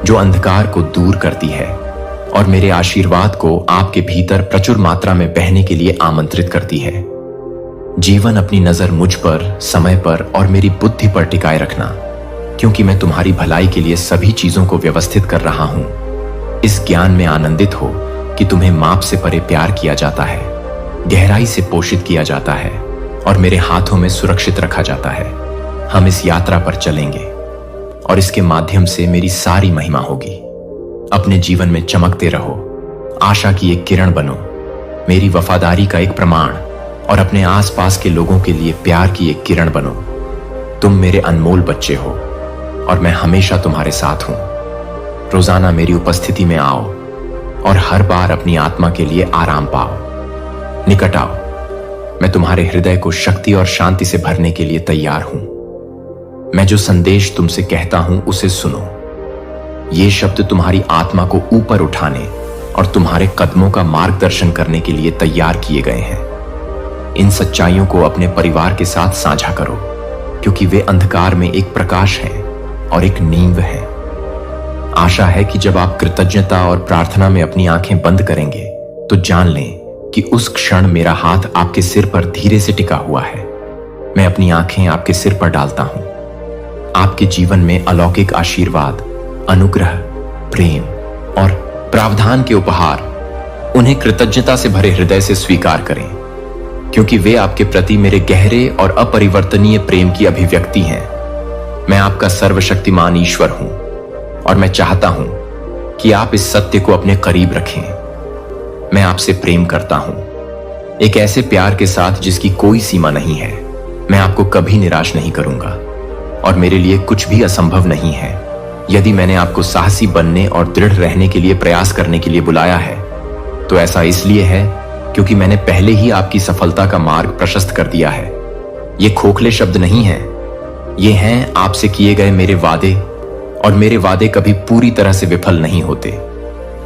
जो अंधकार को दूर करती है और मेरे आशीर्वाद को आपके भीतर प्रचुर मात्रा में बहने के लिए आमंत्रित करती है। जीवन अपनी नजर मुझ पर, समय पर और मेरी बुद्धि पर टिकाए रखना, क्योंकि मैं तुम्हारी भलाई के लिए सभी चीजों को व्यवस्थित कर रहा हूं। इस ज्ञान में आनंदित हो कि तुम्हें माप से परे प्यार किया जाता है, गहराई से पोषित किया जाता है और मेरे हाथों में सुरक्षित रखा जाता है। हम इस यात्रा पर चलेंगे और इसके माध्यम से मेरी सारी महिमा होगी। अपने जीवन में चमकते रहो, आशा की एक किरण बनो, मेरी वफादारी का एक प्रमाण और अपने आसपास के लोगों के लिए प्यार की एक किरण बनो। तुम मेरे अनमोल बच्चे हो और मैं हमेशा तुम्हारे साथ हूं। रोजाना मेरी उपस्थिति में आओ और हर बार अपनी आत्मा के लिए आराम पाओ। निकट आओ, मैं तुम्हारे हृदय को शक्ति और शांति से भरने के लिए तैयार हूं। मैं जो संदेश तुमसे कहता हूं उसे सुनो। ये शब्द तुम्हारी आत्मा को ऊपर उठाने और तुम्हारे कदमों का मार्गदर्शन करने के लिए तैयार किए गए हैं। इन सच्चाइयों को अपने परिवार के साथ साझा करो, क्योंकि वे अंधकार में एक प्रकाश हैं और एक नींव है। आशा है कि जब आप कृतज्ञता और प्रार्थना में अपनी आंखें बंद करेंगे तो जान लें कि उस क्षण मेरा हाथ आपके सिर पर धीरे से टिका हुआ है। मैं अपनी आंखें आपके सिर पर डालता हूं। आपके जीवन में अलौकिक आशीर्वाद, अनुग्रह, प्रेम और प्रावधान के उपहार, उन्हें कृतज्ञता से भरे हृदय से स्वीकार करें, क्योंकि वे आपके प्रति मेरे गहरे और अपरिवर्तनीय प्रेम की अभिव्यक्ति हैं। मैं आपका सर्वशक्तिमान ईश्वर हूं और मैं चाहता हूं कि आप इस सत्य को अपने करीब रखें। मैं आपसे प्रेम करता हूं, एक ऐसे प्यार के साथ जिसकी कोई सीमा नहीं है। मैं आपको कभी निराश नहीं करूंगा और मेरे लिए कुछ भी असंभव नहीं है। यदि मैंने आपको साहसी बनने और दृढ़ रहने के लिए प्रयास करने के लिए बुलाया है तो ऐसा इसलिए है क्योंकि मैंने पहले ही आपकी सफलता का मार्ग प्रशस्त कर दिया है। ये खोखले शब्द नहीं हैं, ये हैं आपसे किए गए मेरे वादे, और मेरे वादे कभी पूरी तरह से विफल नहीं होते,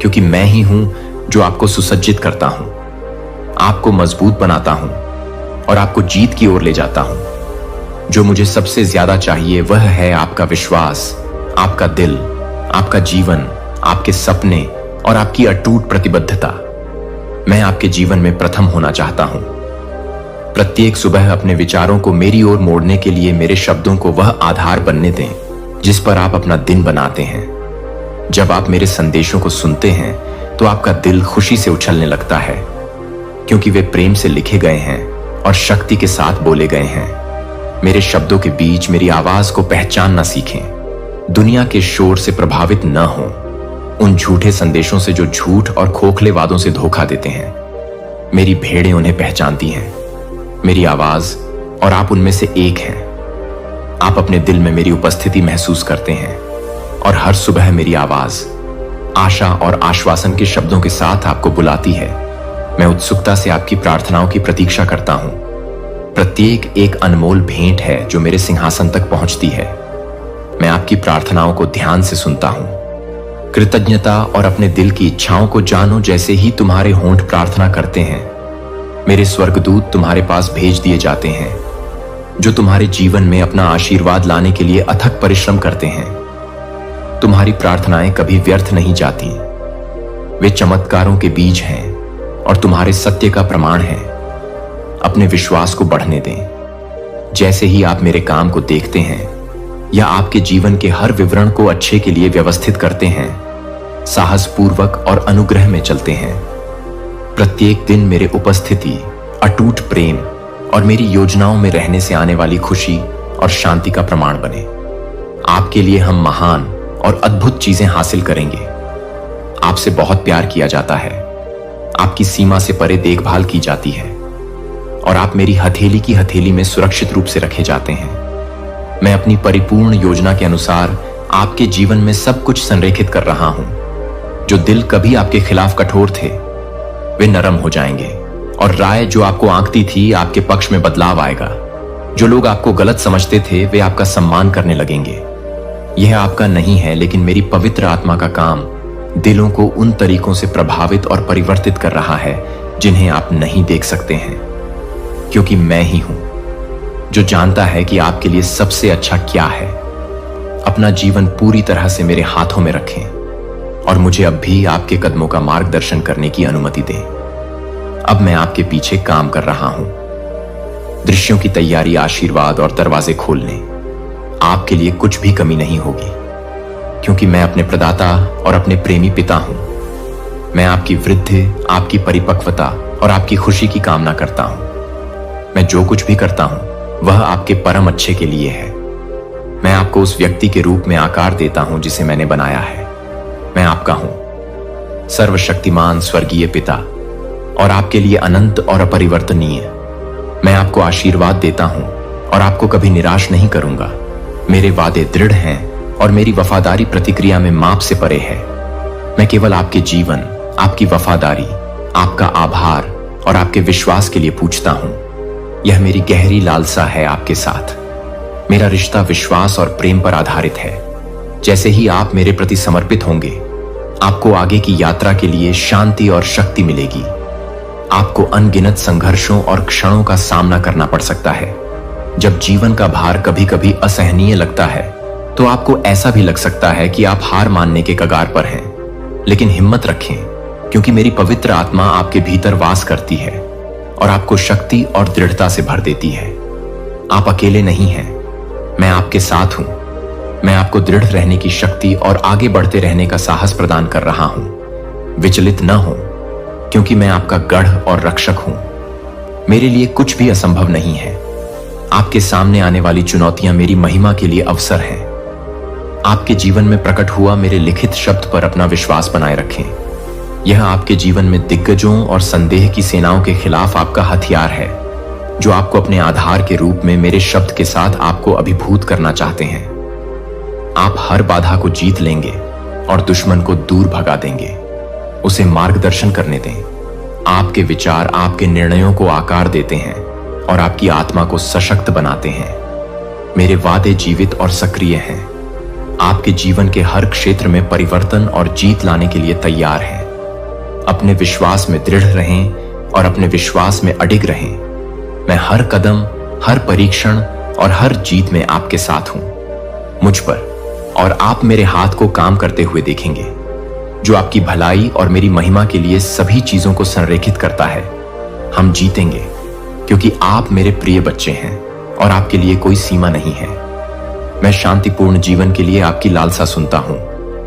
क्योंकि मैं ही हूं जो आपको सुसज्जित करता हूं, आपको मजबूत बनाता हूं और आपको जीत की ओर ले जाता हूं। जो मुझे सबसे ज्यादा चाहिए वह है आपका विश्वास, आपका दिल, आपका जीवन, आपके सपने और आपकी अटूट प्रतिबद्धता। मैं आपके जीवन में प्रथम होना चाहता हूं। प्रत्येक सुबह अपने विचारों को मेरी ओर मोड़ने के लिए मेरे शब्दों को वह आधार बनने दें जिस पर आप अपना दिन बनाते हैं। जब आप मेरे संदेशों को सुनते हैं तो आपका दिल खुशी से उछलने लगता है, क्योंकि वे प्रेम से लिखे गए हैं और शक्ति के साथ बोले गए हैं। मेरे शब्दों के बीच मेरी आवाज को पहचानना सीखें। दुनिया के शोर से प्रभावित न हों, उन झूठे संदेशों से जो झूठ और खोखले वादों से धोखा देते हैं। मेरी भेड़ें उन्हें पहचानती हैं, मेरी आवाज और आप उनमें से एक हैं। आप अपने दिल में मेरी उपस्थिति महसूस करते हैं और हर सुबह मेरी आवाज आशा और आश्वासन के शब्दों के साथ आपको बुलाती है। मैं उत्सुकता से आपकी प्रार्थनाओं की प्रतीक्षा करता हूं। प्रत्येक एक अनमोल भेंट है जो मेरे सिंहासन तक पहुंचती है। मैं आपकी प्रार्थनाओं को ध्यान से सुनता हूं। कृतज्ञता और अपने दिल की इच्छाओं को जानो जैसे ही तुम्हारे होंठ प्रार्थना करते हैं। मेरे स्वर्गदूत तुम्हारे पास भेज दिए जाते हैं, जो तुम्हारे जीवन में अपना आशीर्वाद लाने के लिए अथक परिश्रम करते हैं। तुम्हारी प्रार्थनाएं कभी व्यर्थ नहीं जाती। वे चमत्कारों के बीज हैं और तुम्हारे सत्य का प्रमाण हैं। अपने विश्वास को बढ़ने दें। जैसे ही आप मेरे काम को देखते हैं या आपके जीवन के हर विवरण को अच्छे के लिए व्यवस्थित करते हैं, साहसपूर्वक और अनुग्रह में चलते हैं। प्रत्येक दिन मेरे उपस्थिति, अटूट प्रेम और मेरी योजनाओं में रहने से आने वाली खुशी और शांति का प्रमाण बने। आपके लिए हम महान और अद्भुत चीजें हासिल करेंगे। आपसे बहुत प्यार किया जाता है, आपकी सीमा से परे देखभाल की जाती है और आप मेरी हथेली की हथेली में सुरक्षित रूप से रखे जाते हैं। मैं अपनी परिपूर्ण योजना के अनुसार आपके जीवन में सब कुछ संरेखित कर रहा हूं। जो दिल कभी आपके खिलाफ कठोर थे वे नरम हो जाएंगे और राय जो आपको आंकती थी आपके पक्ष में बदलाव आएगा। जो लोग आपको गलत समझते थे वे आपका सम्मान करने लगेंगे। यह आपका नहीं है, लेकिन मेरी पवित्र आत्मा का काम दिलों को उन तरीकों से प्रभावित और परिवर्तित कर रहा है जिन्हें आप नहीं देख सकते हैं, क्योंकि मैं ही हूं जो जानता है कि आपके लिए सबसे अच्छा क्या है। अपना जीवन पूरी तरह से मेरे हाथों में रखें और मुझे अब भी आपके कदमों का मार्गदर्शन करने की अनुमति दें। अब मैं आपके पीछे काम कर रहा हूं। दृश्यों की तैयारी, आशीर्वाद और दरवाजे खोलने। आपके लिए कुछ भी कमी नहीं होगी, क्योंकि मैं अपने प्रदाता और अपने प्रेमी पिता हूं। मैं आपकी वृद्धि, आपकी परिपक्वता और आपकी खुशी की कामना करता हूं। मैं जो कुछ भी करता हूं वह आपके परम अच्छे के लिए है। मैं आपको उस व्यक्ति के रूप में आकार देता हूं जिसे मैंने बनाया है। मैं आपका हूं, सर्वशक्तिमान स्वर्गीय पिता, और आपके लिए अनंत और अपरिवर्तनीय। मैं आपको आशीर्वाद देता हूं और आपको कभी निराश नहीं करूंगा। मेरे वादे दृढ़ हैं और मेरी वफादारी प्रतिक्रिया में माप से परे है। मैं केवल आपके जीवन, आपकी वफादारी, आपका आभार और आपके विश्वास के लिए पूछता हूं। यह मेरी गहरी लालसा है आपके साथ। मेरा रिश्ता विश्वास और प्रेम पर आधारित है। जैसे ही आप मेरे प्रति समर्पित होंगे, आपको आगे की यात्रा के लिए शांति और शक्ति मिलेगी। आपको अनगिनत संघर्षों और क्षणों का सामना करना पड़ सकता है। जब जीवन का भार कभी कभी असहनीय लगता है, तो आपको ऐसा भी लग सकता है कि आप हार मानने के कगार पर हैं। लेकिन हिम्मत रखें, क्योंकि मेरी पवित्र आत्मा आपके भीतर वास करती है और आपको शक्ति और दृढ़ता से भर देती है। आप अकेले नहीं हैं, मैं आपके साथ हूं। मैं आपको दृढ़ रहने की शक्ति और आगे बढ़ते रहने का साहस प्रदान कर रहा हूं। विचलित न हो, क्योंकि मैं आपका गढ़ और रक्षक हूं। मेरे लिए कुछ भी असंभव नहीं है। आपके सामने आने वाली चुनौतियां मेरी महिमा के लिए अवसर हैं। आपके जीवन में प्रकट हुआ मेरे लिखित शब्द पर अपना विश्वास बनाए रखें। यह आपके जीवन में दिग्गजों और संदेह की सेनाओं के खिलाफ आपका हथियार है, जो आपको अपने आधार के रूप में मेरे शब्द के साथ आपको अभिभूत करना चाहते हैं। आप हर बाधा को जीत लेंगे और दुश्मन को दूर भगा देंगे। उसे मार्गदर्शन करने दें। आपके विचार आपके निर्णयों को आकार देते हैं और आपकी आत्मा को सशक्त बनाते हैं। मेरे वादे जीवित और सक्रिय हैं। आपके जीवन के हर क्षेत्र में परिवर्तन और जीत लाने के लिए तैयार हैं। अपने विश्वास में दृढ़ रहें और अपने विश्वास में अडिग रहें। मैं हर कदम, हर परीक्षण और हर जीत में आपके साथ हूं। मुझ पर और आप मेरे हाथ को काम करते हुए देखेंगे, जो आपकी भलाई और मेरी महिमा के लिए सभी चीजों को संरेखित करता है। हम जीतेंगे, क्योंकि आप मेरे प्रिय बच्चे हैं और आपके लिए कोई सीमा नहीं है। मैं शांतिपूर्ण जीवन के लिए आपकी लालसा सुनता हूं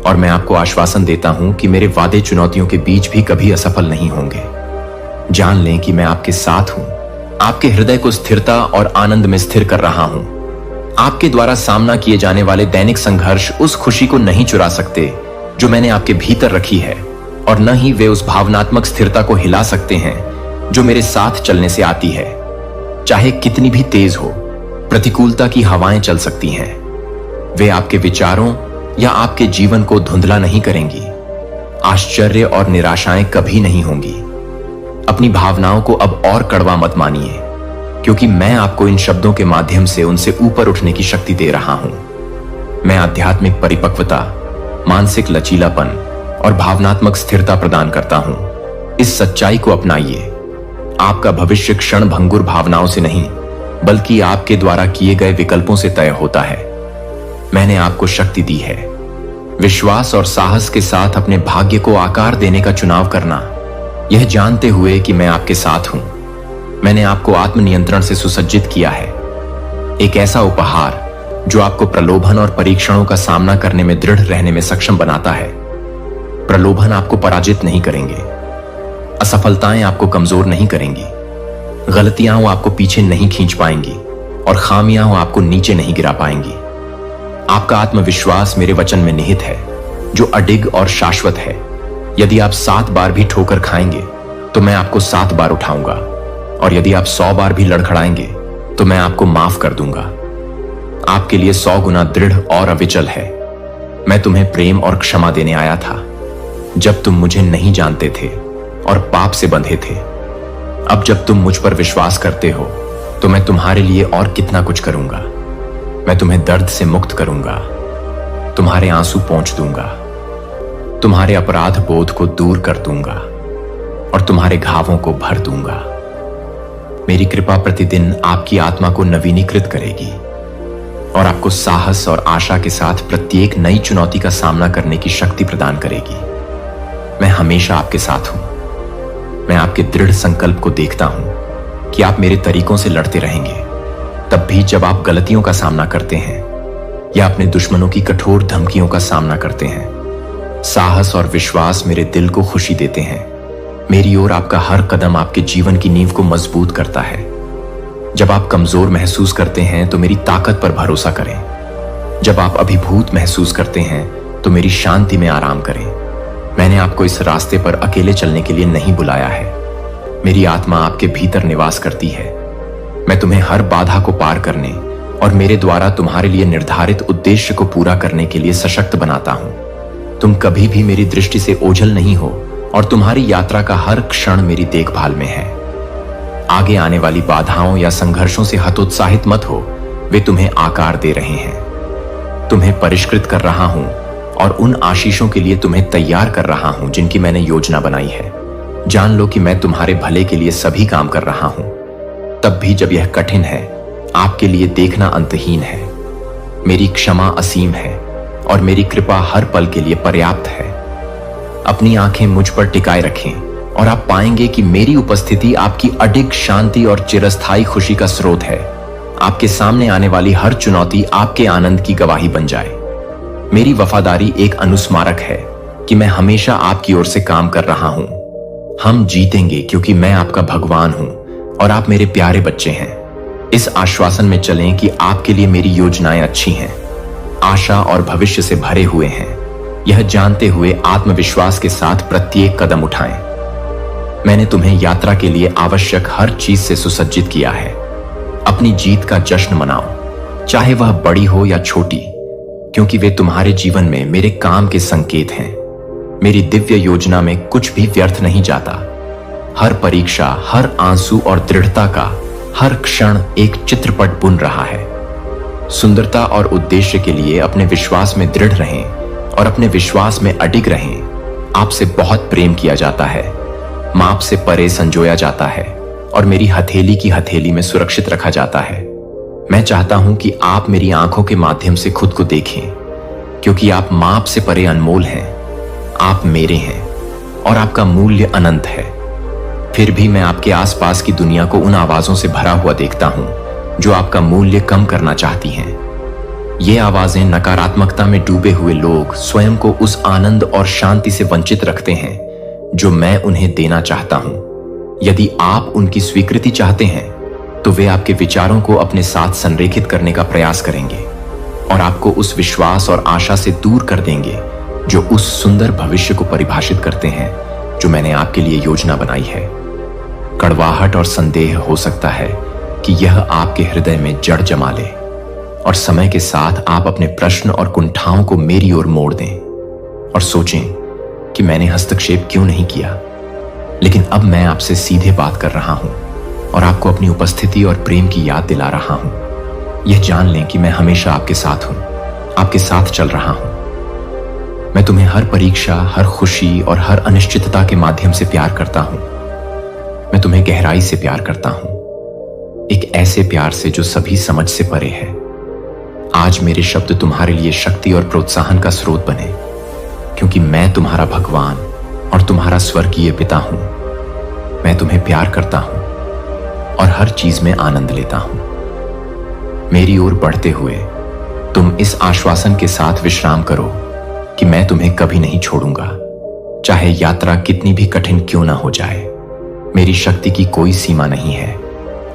और मैं आपको आश्वासन देता हूं कि मेरे वादे चुनौतियों के बीच भी कभी असफल नहीं होंगे। जान लें कि मैं आपके साथ हूं। आपके हृदय को स्थिरता और आनंद में स्थिर कर रहा हूं। आपके द्वारा सामना किए जाने वाले दैनिक संघर्ष उस खुशी को नहीं चुरा सकते जो मैंने आपके भीतर रखी है, और न ही वे उस भावनात्मक स्थिरता को हिला सकते हैं जो मेरे साथ चलने से आती है। चाहे कितनी भी तेज हो, प्रतिकूलता की हवाएं चल सकती हैं, वे आपके विचारों या आपके जीवन को धुंधला नहीं करेंगी। आश्चर्य और निराशाएं कभी नहीं होंगी। अपनी भावनाओं को अब और कड़वा मत मानिए, क्योंकि मैं आपको इन शब्दों के माध्यम से उनसे ऊपर उठने की शक्ति दे रहा हूं। मैं आध्यात्मिक परिपक्वता, मानसिक लचीलापन और भावनात्मक स्थिरता प्रदान करता हूं। इस सच्चाई को अपनाइए। आपका भविष्य क्षण भंगुर भावनाओं से नहीं, बल्कि आपके द्वारा किए गए विकल्पों से तय होता है। मैंने आपको शक्ति दी है। विश्वास और साहस के साथ अपने भाग्य को आकार देने का चुनाव करना, यह जानते हुए कि मैं आपके साथ हूं। मैंने आपको आत्मनियंत्रण से सुसज्जित किया है, एक ऐसा उपहार जो आपको प्रलोभन और परीक्षणों का सामना करने में दृढ़ रहने में सक्षम बनाता है। प्रलोभन आपको पराजित नहीं करेंगे, असफलताएं आपको कमजोर नहीं करेंगी, गलतियां आपको पीछे नहीं खींच पाएंगी और खामियां आपको नीचे नहीं गिरा पाएंगी। आपका आत्मविश्वास मेरे वचन में निहित है, जो अडिग और शाश्वत है। यदि आप 7 बार भी ठोकर खाएंगे तो मैं आपको 7 बार उठाऊंगा, और यदि आप 100 बार भी लड़खड़ाएंगे तो मैं आपको माफ कर दूंगा। आपके लिए 100 गुना दृढ़ और अविचल है। मैं तुम्हें प्रेम और क्षमा देने आया था, जब तुम मुझे नहीं जानते थे और पाप से बंधे थे। अब जब तुम मुझ पर विश्वास करते हो, तो मैं तुम्हारे लिए और कितना कुछ करूंगा। मैं तुम्हें दर्द से मुक्त करूंगा, तुम्हारे आंसू पोंछ दूंगा, तुम्हारे अपराध बोध को दूर कर दूंगा और तुम्हारे घावों को भर दूंगा। मेरी कृपा प्रतिदिन आपकी आत्मा को नवीनीकृत करेगी और आपको साहस और आशा के साथ प्रत्येक नई चुनौती का सामना करने की शक्ति प्रदान करेगी। मैं हमेशा आपके साथ हूं। मैं आपके दृढ़ संकल्प को देखता हूं कि आप मेरे तरीकों से लड़ते रहेंगे, तब भी जब आप गलतियों का सामना करते हैं या अपने दुश्मनों की कठोर धमकियों का सामना करते हैं। साहस और विश्वास मेरे दिल को खुशी देते हैं। मेरी ओर आपका हर कदम आपके जीवन की नींव को मजबूत करता है। जब आप कमजोर महसूस करते हैं तो मेरी ताकत पर भरोसा करें। जब आप अभिभूत महसूस करते हैं तो मेरी शांति में आराम करें। मैंने आपको इस रास्ते पर अकेले चलने के लिए नहीं बुलाया है। मेरी आत्मा आपके भीतर निवास करती है। मैं तुम्हें हर बाधा को पार करने और मेरे द्वारा तुम्हारे लिए निर्धारित उद्देश्य को पूरा करने के लिए सशक्त बनाता हूं। तुम कभी भी मेरी दृष्टि से ओझल नहीं हो और तुम्हारी यात्रा का हर क्षण मेरी देखभाल में है। आगे आने वाली बाधाओं या संघर्षों से हतोत्साहित मत हो, वे तुम्हें आकार दे रहे हैं। तुम्हें परिष्कृत कर रहा हूं और उन आशीषों के लिए तुम्हें तैयार कर रहा हूं जिनकी मैंने योजना बनाई है। जान लो कि मैं तुम्हारे भले के लिए सभी काम कर रहा हूं, तब भी जब यह कठिन है, आपके लिए देखना अंतहीन है। मेरी क्षमा असीम है और मेरी कृपा हर पल के लिए पर्याप्त है। अपनी आंखें मुझ पर टिकाए रखें और आप पाएंगे कि मेरी उपस्थिति आपकी अडिग शांति और चिरस्थायी खुशी का स्रोत है। आपके सामने आने वाली हर चुनौती आपके आनंद की गवाही बन जाए। मेरी वफादारी एक अनुस्मारक है कि मैं हमेशा आपकी ओर से काम कर रहा हूं। हम जीतेंगे क्योंकि मैं आपका भगवान हूं और आप मेरे प्यारे बच्चे हैं। इस आश्वासन में चलें कि आपके लिए मेरी योजनाएं अच्छी हैं, आशा और भविष्य से भरे हुए हैं। यह जानते हुए आत्मविश्वास के साथ प्रत्येक कदम उठाएं। मैंने तुम्हें यात्रा के लिए आवश्यक हर चीज से सुसज्जित किया है। अपनी जीत का जश्न मनाओ, चाहे वह बड़ी हो या छोटी, क्योंकि वे तुम्हारे जीवन में मेरे काम के संकेत हैं। मेरी दिव्य योजना में कुछ भी व्यर्थ नहीं जाता। हर परीक्षा, हर आंसू और दृढ़ता का हर क्षण एक चित्रपट बुन रहा है। सुंदरता और उद्देश्य के लिए अपने विश्वास में दृढ़ रहें और अपने विश्वास में अडिग रहें। आपसे बहुत प्रेम किया जाता है, माप से परे संजोया जाता है और मेरी हथेली की हथेली में सुरक्षित रखा जाता है। मैं चाहता हूं कि आप मेरी आंखों के माध्यम से खुद को देखें, क्योंकि आप माप से परे अनमोल हैं। आप मेरे हैं और आपका मूल्य अनंत है। फिर भी मैं आपके आसपास की दुनिया को उन आवाजों से भरा हुआ देखता हूं जो आपका मूल्य कम करना चाहती हैं। ये आवाजें नकारात्मकता में डूबे हुए लोग स्वयं को उस आनंद और शांति से वंचित रखते हैं जो मैं उन्हें देना चाहता हूं। यदि आप उनकी स्वीकृति चाहते हैं तो वे आपके विचारों को अपने साथ संरेखित करने का प्रयास करेंगे और आपको उस विश्वास और आशा से दूर कर देंगे जो उस सुंदर भविष्य को परिभाषित करते हैं जो मैंने आपके लिए योजना बनाई है। कड़वाहट और संदेह हो सकता है कि यह आपके हृदय में जड़ जमा ले और समय के साथ आप अपने प्रश्न और कुंठाओं को मेरी ओर मोड़ दें और सोचें कि मैंने हस्तक्षेप क्यों नहीं किया। लेकिन अब मैं आपसे सीधे बात कर रहा हूं और आपको अपनी उपस्थिति और प्रेम की याद दिला रहा हूं। यह जान लें कि मैं हमेशा आपके साथ हूं, आपके साथ चल रहा हूं। मैं तुम्हें हर परीक्षा, हर खुशी और हर अनिश्चितता के माध्यम से प्यार करता हूं। मैं तुम्हें गहराई से प्यार करता हूं, एक ऐसे प्यार से जो सभी समझ से परे है। आज मेरे शब्द तुम्हारे लिए शक्ति और प्रोत्साहन का स्रोत बने, क्योंकि मैं तुम्हारा भगवान और तुम्हारा स्वर्गीय पिता हूं। मैं तुम्हें प्यार करता हूं और हर चीज में आनंद लेता हूं। मेरी ओर बढ़ते हुए तुम इस आश्वासन के साथ विश्राम करो कि मैं तुम्हें कभी नहीं छोड़ूंगा, चाहे यात्रा कितनी भी कठिन क्यों ना हो जाए। मेरी शक्ति की कोई सीमा नहीं है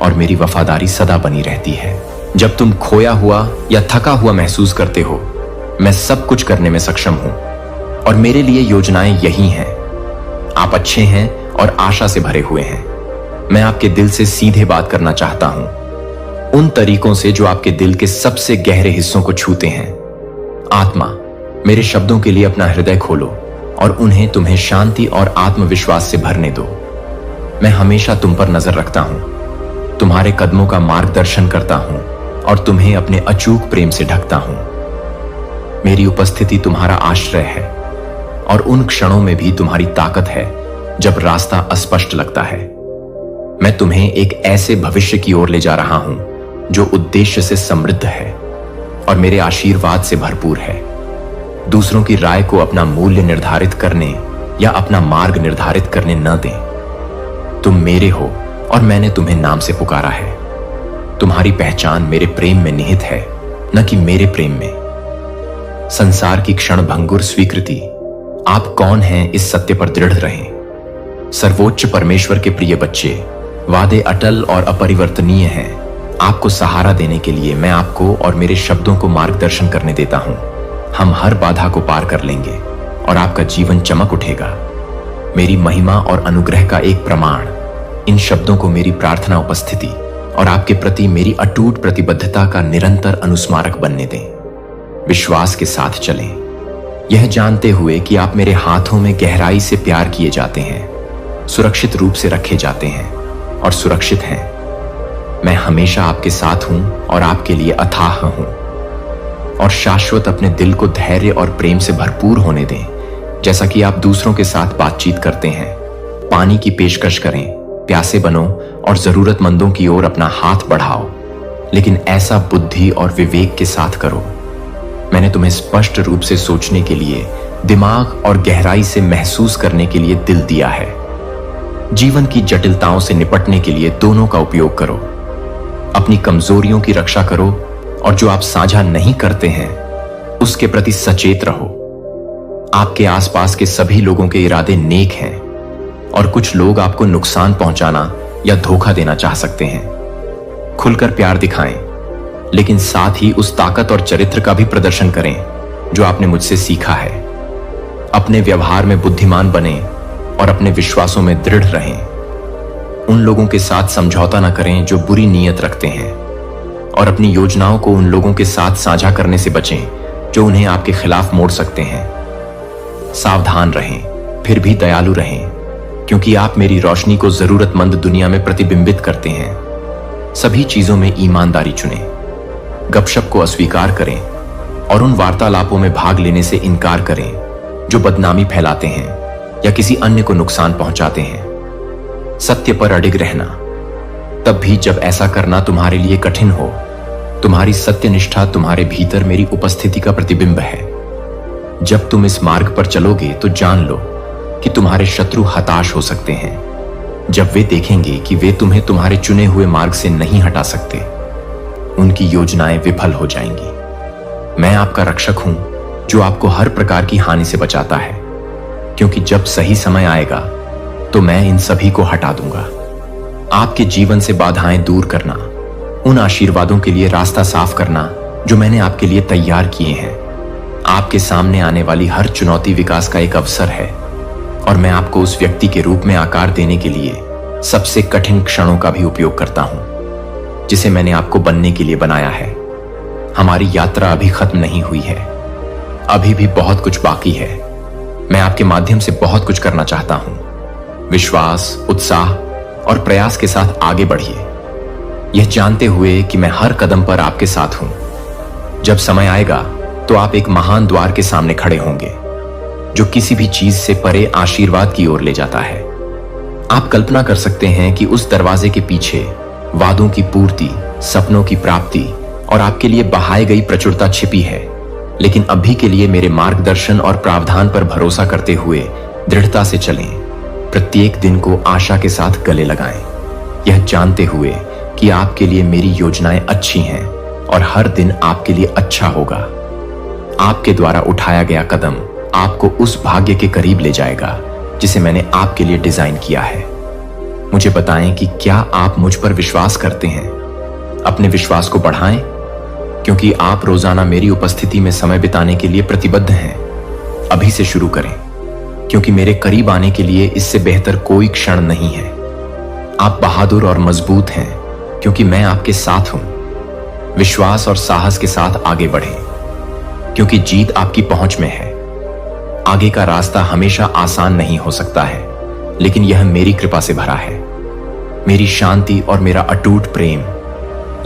और मेरी वफादारी सदा बनी रहती है। जब तुम खोया हुआ या थका हुआ महसूस करते हो, मैं सब कुछ करने में सक्षम हूं और मेरे लिए योजनाएं यही हैं। आप अच्छे हैं और आशा से भरे हुए हैं। मैं आपके दिल से सीधे बात करना चाहता हूं, उन तरीकों से जो आपके दिल के सबसे गहरे हिस्सों को छूते हैं। आत्मा, मेरे शब्दों के लिए अपना हृदय खोलो और उन्हें तुम्हें शांति और आत्मविश्वास से भरने दो। मैं हमेशा तुम पर नजर रखता हूं, तुम्हारे कदमों का मार्गदर्शन करता हूं और तुम्हें अपने अचूक प्रेम से ढकता हूं। मेरी उपस्थिति तुम्हारा आश्रय है और उन क्षणों में भी तुम्हारी ताकत है जब रास्ता अस्पष्ट लगता है। मैं तुम्हें एक ऐसे भविष्य की ओर ले जा रहा हूं जो उद्देश्य से समृद्ध है और मेरे आशीर्वाद से भरपूर है। दूसरों की राय को अपना मूल्य निर्धारित करने या अपना मार्ग निर्धारित करने न दें। तुम मेरे हो और मैंने तुम्हें नाम से पुकारा है। तुम्हारी पहचान मेरे प्रेम में निहित है, न कि मेरे प्रेम में। संसार की क्षण भंगुर स्वीकृति, आप कौन हैं इस सत्य पर दृढ़ रहें। सर्वोच्च परमेश्वर के प्रिय बच्चे, वादे अटल और अपरिवर्तनीय हैं। आपको सहारा देने के लिए मैं आपको और मेरे शब्दों को मार्गदर्शन करने देता हूं। हम हर बाधा को पार कर लेंगे और आपका जीवन चमक उठेगा। मेरी महिमा और अनुग्रह का एक प्रमाण इन शब्दों को मेरी प्रार्थना उपस्थिति और आपके प्रति मेरी अटूट प्रतिबद्धता का निरंतर अनुस्मारक बनने दें। विश्वास के साथ चलें, यह जानते हुए कि आप मेरे हाथों में गहराई से प्यार किए जाते हैं, सुरक्षित रूप से रखे जाते हैं और सुरक्षित हैं। मैं हमेशा आपके साथ हूं और आपके लिए अथाह हूं। और शाश्वत अपने दिल को धैर्य और प्रेम से भरपूर होने दें, जैसा कि आप दूसरों के साथ बातचीत करते हैं। पानी की पेशकश करें, प्यासे बनो और जरूरतमंदों की ओर अपना हाथ बढ़ाओ, लेकिन ऐसा बुद्धि और विवेक के साथ करो। मैंने तुम्हें स्पष्ट रूप से सोचने के लिए, दिमाग और गहराई से महसूस करने के लिए दिल दिया है। जीवन की जटिलताओं से निपटने के लिए दोनों का उपयोग करो। अपनी कमजोरियों की रक्षा करो और जो आप साझा नहीं करते हैं उसके प्रति सचेत रहो। आपके आसपास के सभी लोगों के इरादे नेक हैं और कुछ लोग आपको नुकसान पहुंचाना या धोखा देना चाह सकते हैं। खुलकर प्यार दिखाएं, लेकिन साथ ही उस ताकत और चरित्र का भी प्रदर्शन करें जो आपने मुझसे सीखा है। अपने व्यवहार में बुद्धिमान बने और अपने विश्वासों में दृढ़ रहें। उन लोगों के साथ समझौता न करें जो बुरी नीयत रखते हैं, और अपनी योजनाओं को उन लोगों के साथ साझा करने से बचें जो उन्हें आपके खिलाफ मोड़ सकते हैं। सावधान रहें, फिर भी दयालु रहें, क्योंकि आप मेरी रोशनी को जरूरतमंद दुनिया में प्रतिबिंबित करते हैं। सभी चीजों में ईमानदारी चुनें, गपशप को अस्वीकार करें और उन वार्तालापों में भाग लेने से इनकार करें जो बदनामी फैलाते हैं या किसी अन्य को नुकसान पहुंचाते हैं। सत्य पर अडिग रहना, तब भी जब ऐसा करना तुम्हारे लिए कठिन हो। तुम्हारी सत्यनिष्ठा तुम्हारे भीतर मेरी उपस्थिति का प्रतिबिंब है। जब तुम इस मार्ग पर चलोगे तो जान लो कि तुम्हारे शत्रु हताश हो सकते हैं जब वे देखेंगे कि वे तुम्हें तुम्हारे चुने हुए मार्ग से नहीं हटा सकते। उनकी योजनाएं विफल हो जाएंगी। मैं आपका रक्षक हूं जो आपको हर प्रकार की हानि से बचाता है, क्योंकि जब सही समय आएगा तो मैं इन सभी को हटा दूंगा। आपके जीवन से बाधाएं दूर करना, उन आशीर्वादों के लिए रास्ता साफ करना जो मैंने आपके लिए तैयार किए हैं। आपके सामने आने वाली हर चुनौती विकास का एक अवसर है, और मैं आपको उस व्यक्ति के रूप में आकार देने के लिए सबसे कठिन क्षणों का भी उपयोग करता हूं जिसे मैंने आपको बनने के लिए बनाया है। हमारी यात्रा अभी खत्म नहीं हुई है, अभी भी बहुत कुछ बाकी है। मैं आपके माध्यम से बहुत कुछ करना चाहता हूं। विश्वास, उत्साह और प्रयास के साथ आगे बढ़िए, यह जानते हुए कि मैं हर कदम पर आपके साथ हूं। जब समय आएगा तो आप एक महान द्वार के सामने खड़े होंगे जो किसी भी चीज से परे आशीर्वाद की ओर ले जाता है। आप कल्पना कर सकते हैं कि उस दरवाजे के पीछे वादों की पूर्ति, सपनों की प्राप्ति और आपके लिए बहाई गई प्रचुरता छिपी है। लेकिन अभी के लिए मेरे मार्गदर्शन और प्रावधान पर भरोसा करते हुए दृढ़ता से चलें। प्रत्येक दिन को आशा के साथ गले लगाएं, यह जानते हुए कि आपके लिए मेरी योजनाएं अच्छी हैं और हर दिन आपके लिए अच्छा होगा। आपके द्वारा उठाया गया कदम आपको उस भाग्य के करीब ले जाएगा जिसे मैंने आपके लिए डिजाइन किया है। मुझे बताएं कि क्या आप मुझ पर विश्वास करते हैं। अपने विश्वास को बढ़ाएं, क्योंकि आप रोजाना मेरी उपस्थिति में समय बिताने के लिए प्रतिबद्ध हैं। अभी से शुरू करें, क्योंकि मेरे करीब आने के लिए इससे बेहतर कोई क्षण नहीं है। आप बहादुर और मजबूत हैं, क्योंकि मैं आपके साथ हूं। विश्वास और साहस के साथ आगे बढ़ें, क्योंकि जीत आपकी पहुंच में है। आगे का रास्ता हमेशा आसान नहीं हो सकता है, लेकिन यह मेरी कृपा से भरा है। मेरी शांति और मेरा अटूट प्रेम,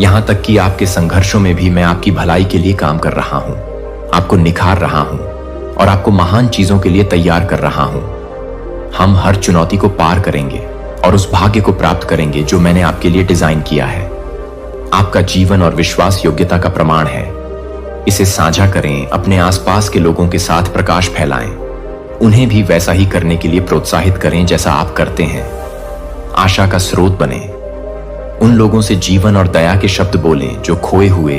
यहां तक कि आपके संघर्षों में भी मैं आपकी भलाई के लिए काम कर रहा हूं, आपको निखार रहा हूं और आपको महान चीजों के लिए तैयार कर रहा हूं। हम हर चुनौती को पार करेंगे और उस भाग्य को प्राप्त करेंगे जो मैंने आपके लिए डिजाइन किया है। आपका जीवन और विश्वास योग्यता का प्रमाण है। इसे साझा करें, अपने आसपास के लोगों के साथ प्रकाश फैलाएं, उन्हें भी वैसा ही करने के लिए प्रोत्साहित करें जैसा आप करते हैं। आशा का स्रोत बने। उन लोगों से जीवन और दया के शब्द बोलें जो खोए हुए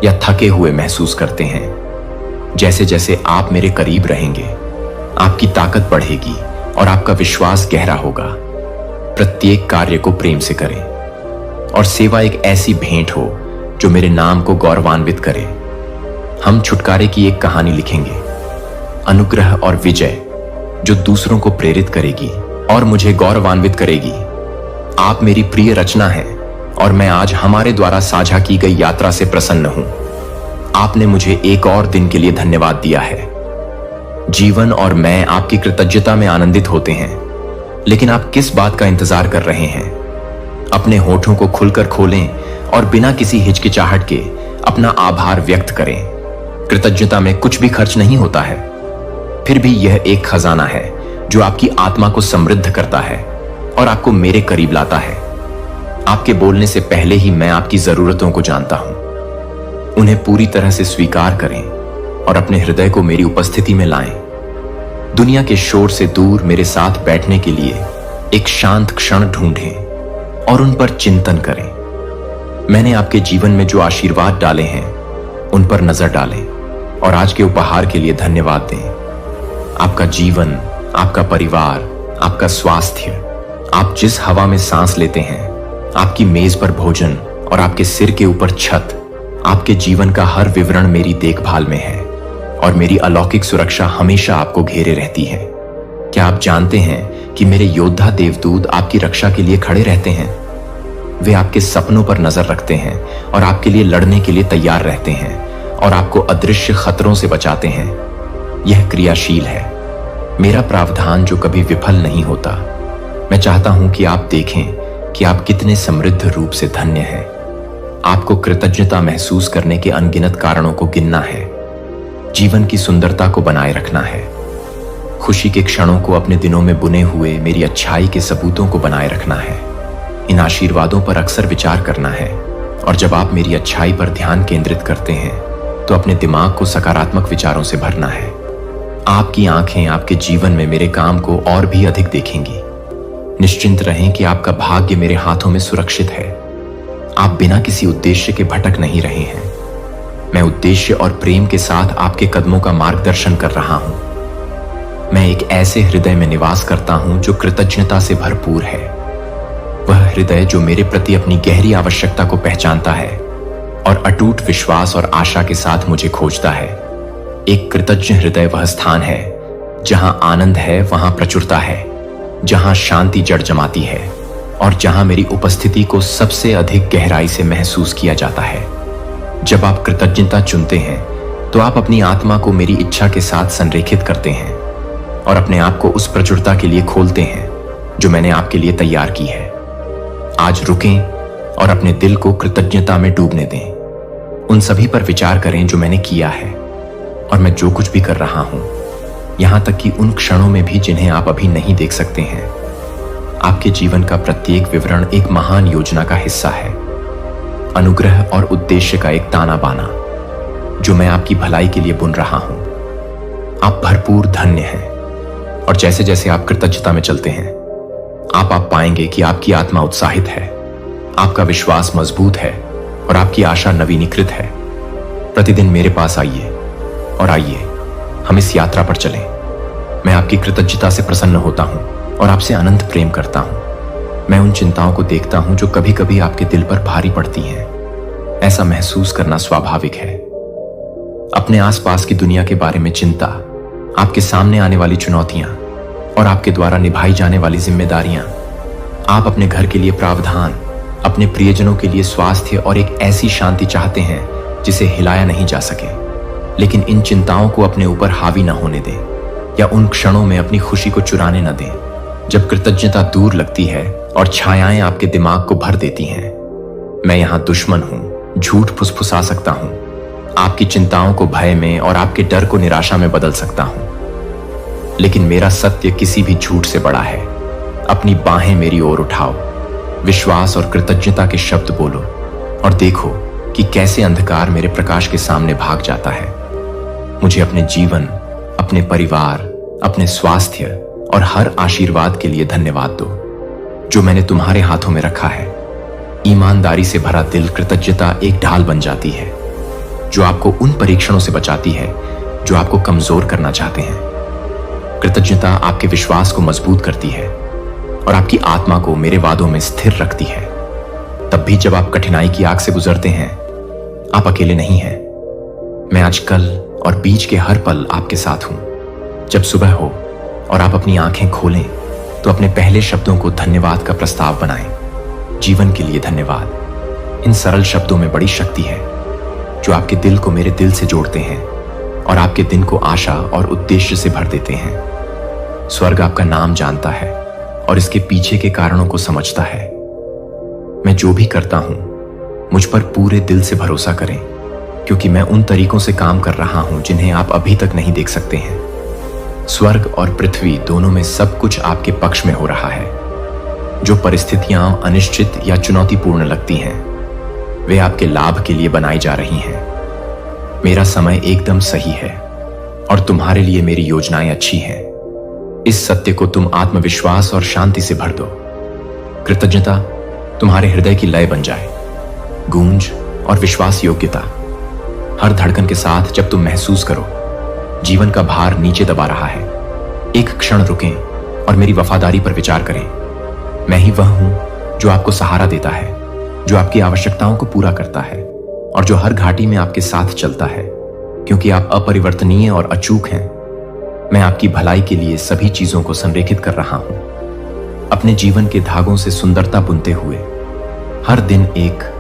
या थके हुए महसूस करते हैं। जैसे जैसे आप मेरे करीब रहेंगे, आपकी ताकत बढ़ेगी और आपका विश्वास गहरा होगा। प्रत्येक कार्य को प्रेम से करें और सेवा एक ऐसी भेंट हो जो मेरे नाम को गौरवान्वित करे। हम छुटकारे की एक कहानी लिखेंगे, अनुग्रह और विजय, जो दूसरों को प्रेरित करेगी और मुझे गौरवान्वित करेगी। आप मेरी प्रिय रचना हैं और मैं आज हमारे द्वारा साझा की गई यात्रा से प्रसन्न हूं। आपने मुझे एक और दिन के लिए धन्यवाद दिया है। जीवन और मैं आपकी कृतज्ञता में आनंदित होते हैं। लेकिन आप किस बात का इंतजार कर रहे हैं? अपने होठों को खुलकर खोलें और बिना किसी हिचकिचाहट के अपना आभार व्यक्त करें। कृतज्ञता में कुछ भी खर्च नहीं होता है, फिर भी यह एक खजाना है जो आपकी आत्मा को समृद्ध करता है और आपको मेरे करीब लाता है। आपके बोलने से पहले ही मैं आपकी जरूरतों को जानता हूं। उन्हें पूरी तरह से स्वीकार करें और अपने हृदय को मेरी उपस्थिति में लाएं। दुनिया के शोर से दूर मेरे साथ बैठने के लिए एक शांत क्षण ढूंढें और उन पर चिंतन करें। मैंने आपके जीवन में जो आशीर्वाद डाले हैं उन पर नजर डालें और आज के उपहार के लिए धन्यवाद दें। आपका जीवन, आपका परिवार, आपका स्वास्थ्य, आप जिस हवा में सांस लेते हैं, आपकी मेज पर भोजन और आपके सिर के ऊपर छत, आपके जीवन का हर विवरण मेरी देखभाल में है और मेरी अलौकिक सुरक्षा हमेशा आपको घेरे रहती है। क्या आप जानते हैं कि मेरे योद्धा देवदूत आपकी रक्षा के लिए खड़े रहते हैं? वे आपके सपनों पर नजर रखते हैं और आपके लिए लड़ने के लिए तैयार रहते हैं और आपको अदृश्य खतरों से बचाते हैं। यह क्रियाशील है, मेरा प्रावधान जो कभी विफल नहीं होता। मैं चाहता हूं कि आप देखें कि आप कितने समृद्ध रूप से धन्य हैं। आपको कृतज्ञता महसूस करने के अनगिनत कारणों को गिनना है, जीवन की सुंदरता को बनाए रखना है, खुशी के क्षणों को अपने दिनों में बुने हुए मेरी अच्छाई के सबूतों को बनाए रखना है। इन आशीर्वादों पर अक्सर विचार करना है और जब आप मेरी अच्छाई पर ध्यान केंद्रित करते हैं तो अपने दिमाग को सकारात्मक विचारों से भरना है। आपकी आंखें आपके जीवन में मेरे काम को और भी अधिक देखेंगी। निश्चिंत रहें कि आपका भाग्य मेरे हाथों में सुरक्षित है। आप बिना किसी उद्देश्य के भटक नहीं रहे हैं। मैं उद्देश्य और प्रेम के साथ आपके कदमों का मार्गदर्शन कर रहा हूं। मैं एक ऐसे हृदय में निवास करता हूं जो कृतज्ञता से भरपूर है। वह हृदय जो मेरे प्रति अपनी गहरी आवश्यकता को पहचानता है और अटूट विश्वास और आशा के साथ मुझे खोजता है। एक कृतज्ञ हृदय वह स्थान है जहां आनंद है, वहां प्रचुरता है, जहां शांति जड़ जमाती है और जहां मेरी उपस्थिति को सबसे अधिक गहराई से महसूस किया जाता है। जब आप कृतज्ञता चुनते हैं तो आप अपनी आत्मा को मेरी इच्छा के साथ संरेखित करते हैं और अपने आप को उस प्रचुरता के लिए खोलते हैं जो मैंने आपके लिए तैयार की है। आज रुकें और अपने दिल को कृतज्ञता में डूबने दें। उन सभी पर विचार करें जो मैंने किया है और मैं जो कुछ भी कर रहा हूं, यहां तक कि उन क्षणों में भी जिन्हें आप अभी नहीं देख सकते हैं। आपके जीवन का प्रत्येक विवरण एक महान योजना का हिस्सा है, अनुग्रह और उद्देश्य का एक ताना बाना जो मैं आपकी भलाई के लिए बुन रहा हूं। आप भरपूर धन्य हैं और जैसे जैसे आप कृतज्ञता में चलते हैं आप पाएंगे कि आपकी आत्मा उत्साहित है, आपका विश्वास मजबूत है और आपकी आशा नवीनीकृत है। प्रतिदिन मेरे पास आइए और आइए हम इस यात्रा पर चलें। मैं आपकी कृतज्ञता से प्रसन्न होता हूं और आपसे अनंत प्रेम करता हूं। मैं उन चिंताओं को देखता हूं जो कभी कभी आपके दिल पर भारी पड़ती हैं। ऐसा महसूस करना स्वाभाविक है। अपने आसपास की दुनिया के बारे में चिंता, आपके सामने आने वाली चुनौतियां और आपके द्वारा निभाई जाने वाली जिम्मेदारियां, आप अपने घर के लिए प्रावधान, अपने प्रियजनों के लिए स्वास्थ्य और एक ऐसी शांति चाहते हैं जिसे हिलाया नहीं जा सके। लेकिन इन चिंताओं को अपने ऊपर हावी न होने दें या उन क्षणों में अपनी खुशी को चुराने न दें जब कृतज्ञता दूर लगती है और छायाएं आपके दिमाग को भर देती हैं। मैं यहां दुश्मन हूं, झूठ फुसफुसा सकता हूं, आपकी चिंताओं को भय में और आपके डर को निराशा में बदल सकता हूं, लेकिन मेरा सत्य किसी भी झूठ से बड़ा है। अपनी बाहें मेरी ओर उठाओ, विश्वास और कृतज्ञता के शब्द बोलो और देखो कि कैसे अंधकार मेरे प्रकाश के सामने भाग जाता है। मुझे अपने जीवन, अपने परिवार, अपने स्वास्थ्य और हर आशीर्वाद के लिए धन्यवाद दो। जो मैंने तुम्हारे हाथों में रखा है। ईमानदारी से भरा दिल कृतज्ञता एक ढाल बन जाती है, जो आपको उन परीक्षणों से बचाती है जो आपको कमजोर करना चाहते हैं। कृतज्ञता आपके विश्वास को मजबूत करती है और आपकी आत्मा को मेरे वादों में स्थिर रखती है। तब भी जब आप कठिनाई की आग से गुजरते हैं, आप अकेले नहीं हैं। मैं आज, कल और बीच के हर पल आपके साथ हूं। जब सुबह हो और आप अपनी आंखें खोलें, तो अपने पहले शब्दों को धन्यवाद का प्रस्ताव बनाएं। जीवन के लिए धन्यवाद। इन सरल शब्दों में बड़ी शक्ति है, जो आपके दिल को मेरे दिल से जोड़ते हैं और आपके दिन को आशा और उद्देश्य से भर देते हैं। स्वर्ग आपका नाम जानता है और इसके पीछे के कारणों को समझता है। मैं जो भी करता हूं, मुझ पर पूरे दिल से भरोसा करें, क्योंकि मैं उन तरीकों से काम कर रहा हूं जिन्हें आप अभी तक नहीं देख सकते हैं। स्वर्ग और पृथ्वी दोनों में सब कुछ आपके पक्ष में हो रहा है। जो परिस्थितियां अनिश्चित या चुनौतीपूर्ण लगती हैं, वे आपके लाभ के लिए बनाई जा रही हैं। मेरा समय एकदम सही है और तुम्हारे लिए मेरी योजनाएं अच्छी हैं। इस सत्य को तुम आत्मविश्वास और शांति से भर दो। कृतज्ञता तुम्हारे हृदय की लय बन जाए। गूंज और विश्वास योग्यता हर धड़कन के साथ जब तुम महसूस करो जीवन का भार नीचे दबा रहा है, एक क्षण रुकें और मेरी वफादारी पर विचार करें। मैं ही वह हूं जो आपको सहारा देता है, जो आपकी आवश्यकताओं को पूरा करता है और जो हर घाटी में आपके साथ चलता है, क्योंकि आप अपरिवर्तनीय और अचूक हैं। मैं आपकी भलाई के लिए सभी चीजों को संरेखित कर रहा हूं, अपने जीवन के धागों से सुंदरता बुनते हुए। हर दिन एक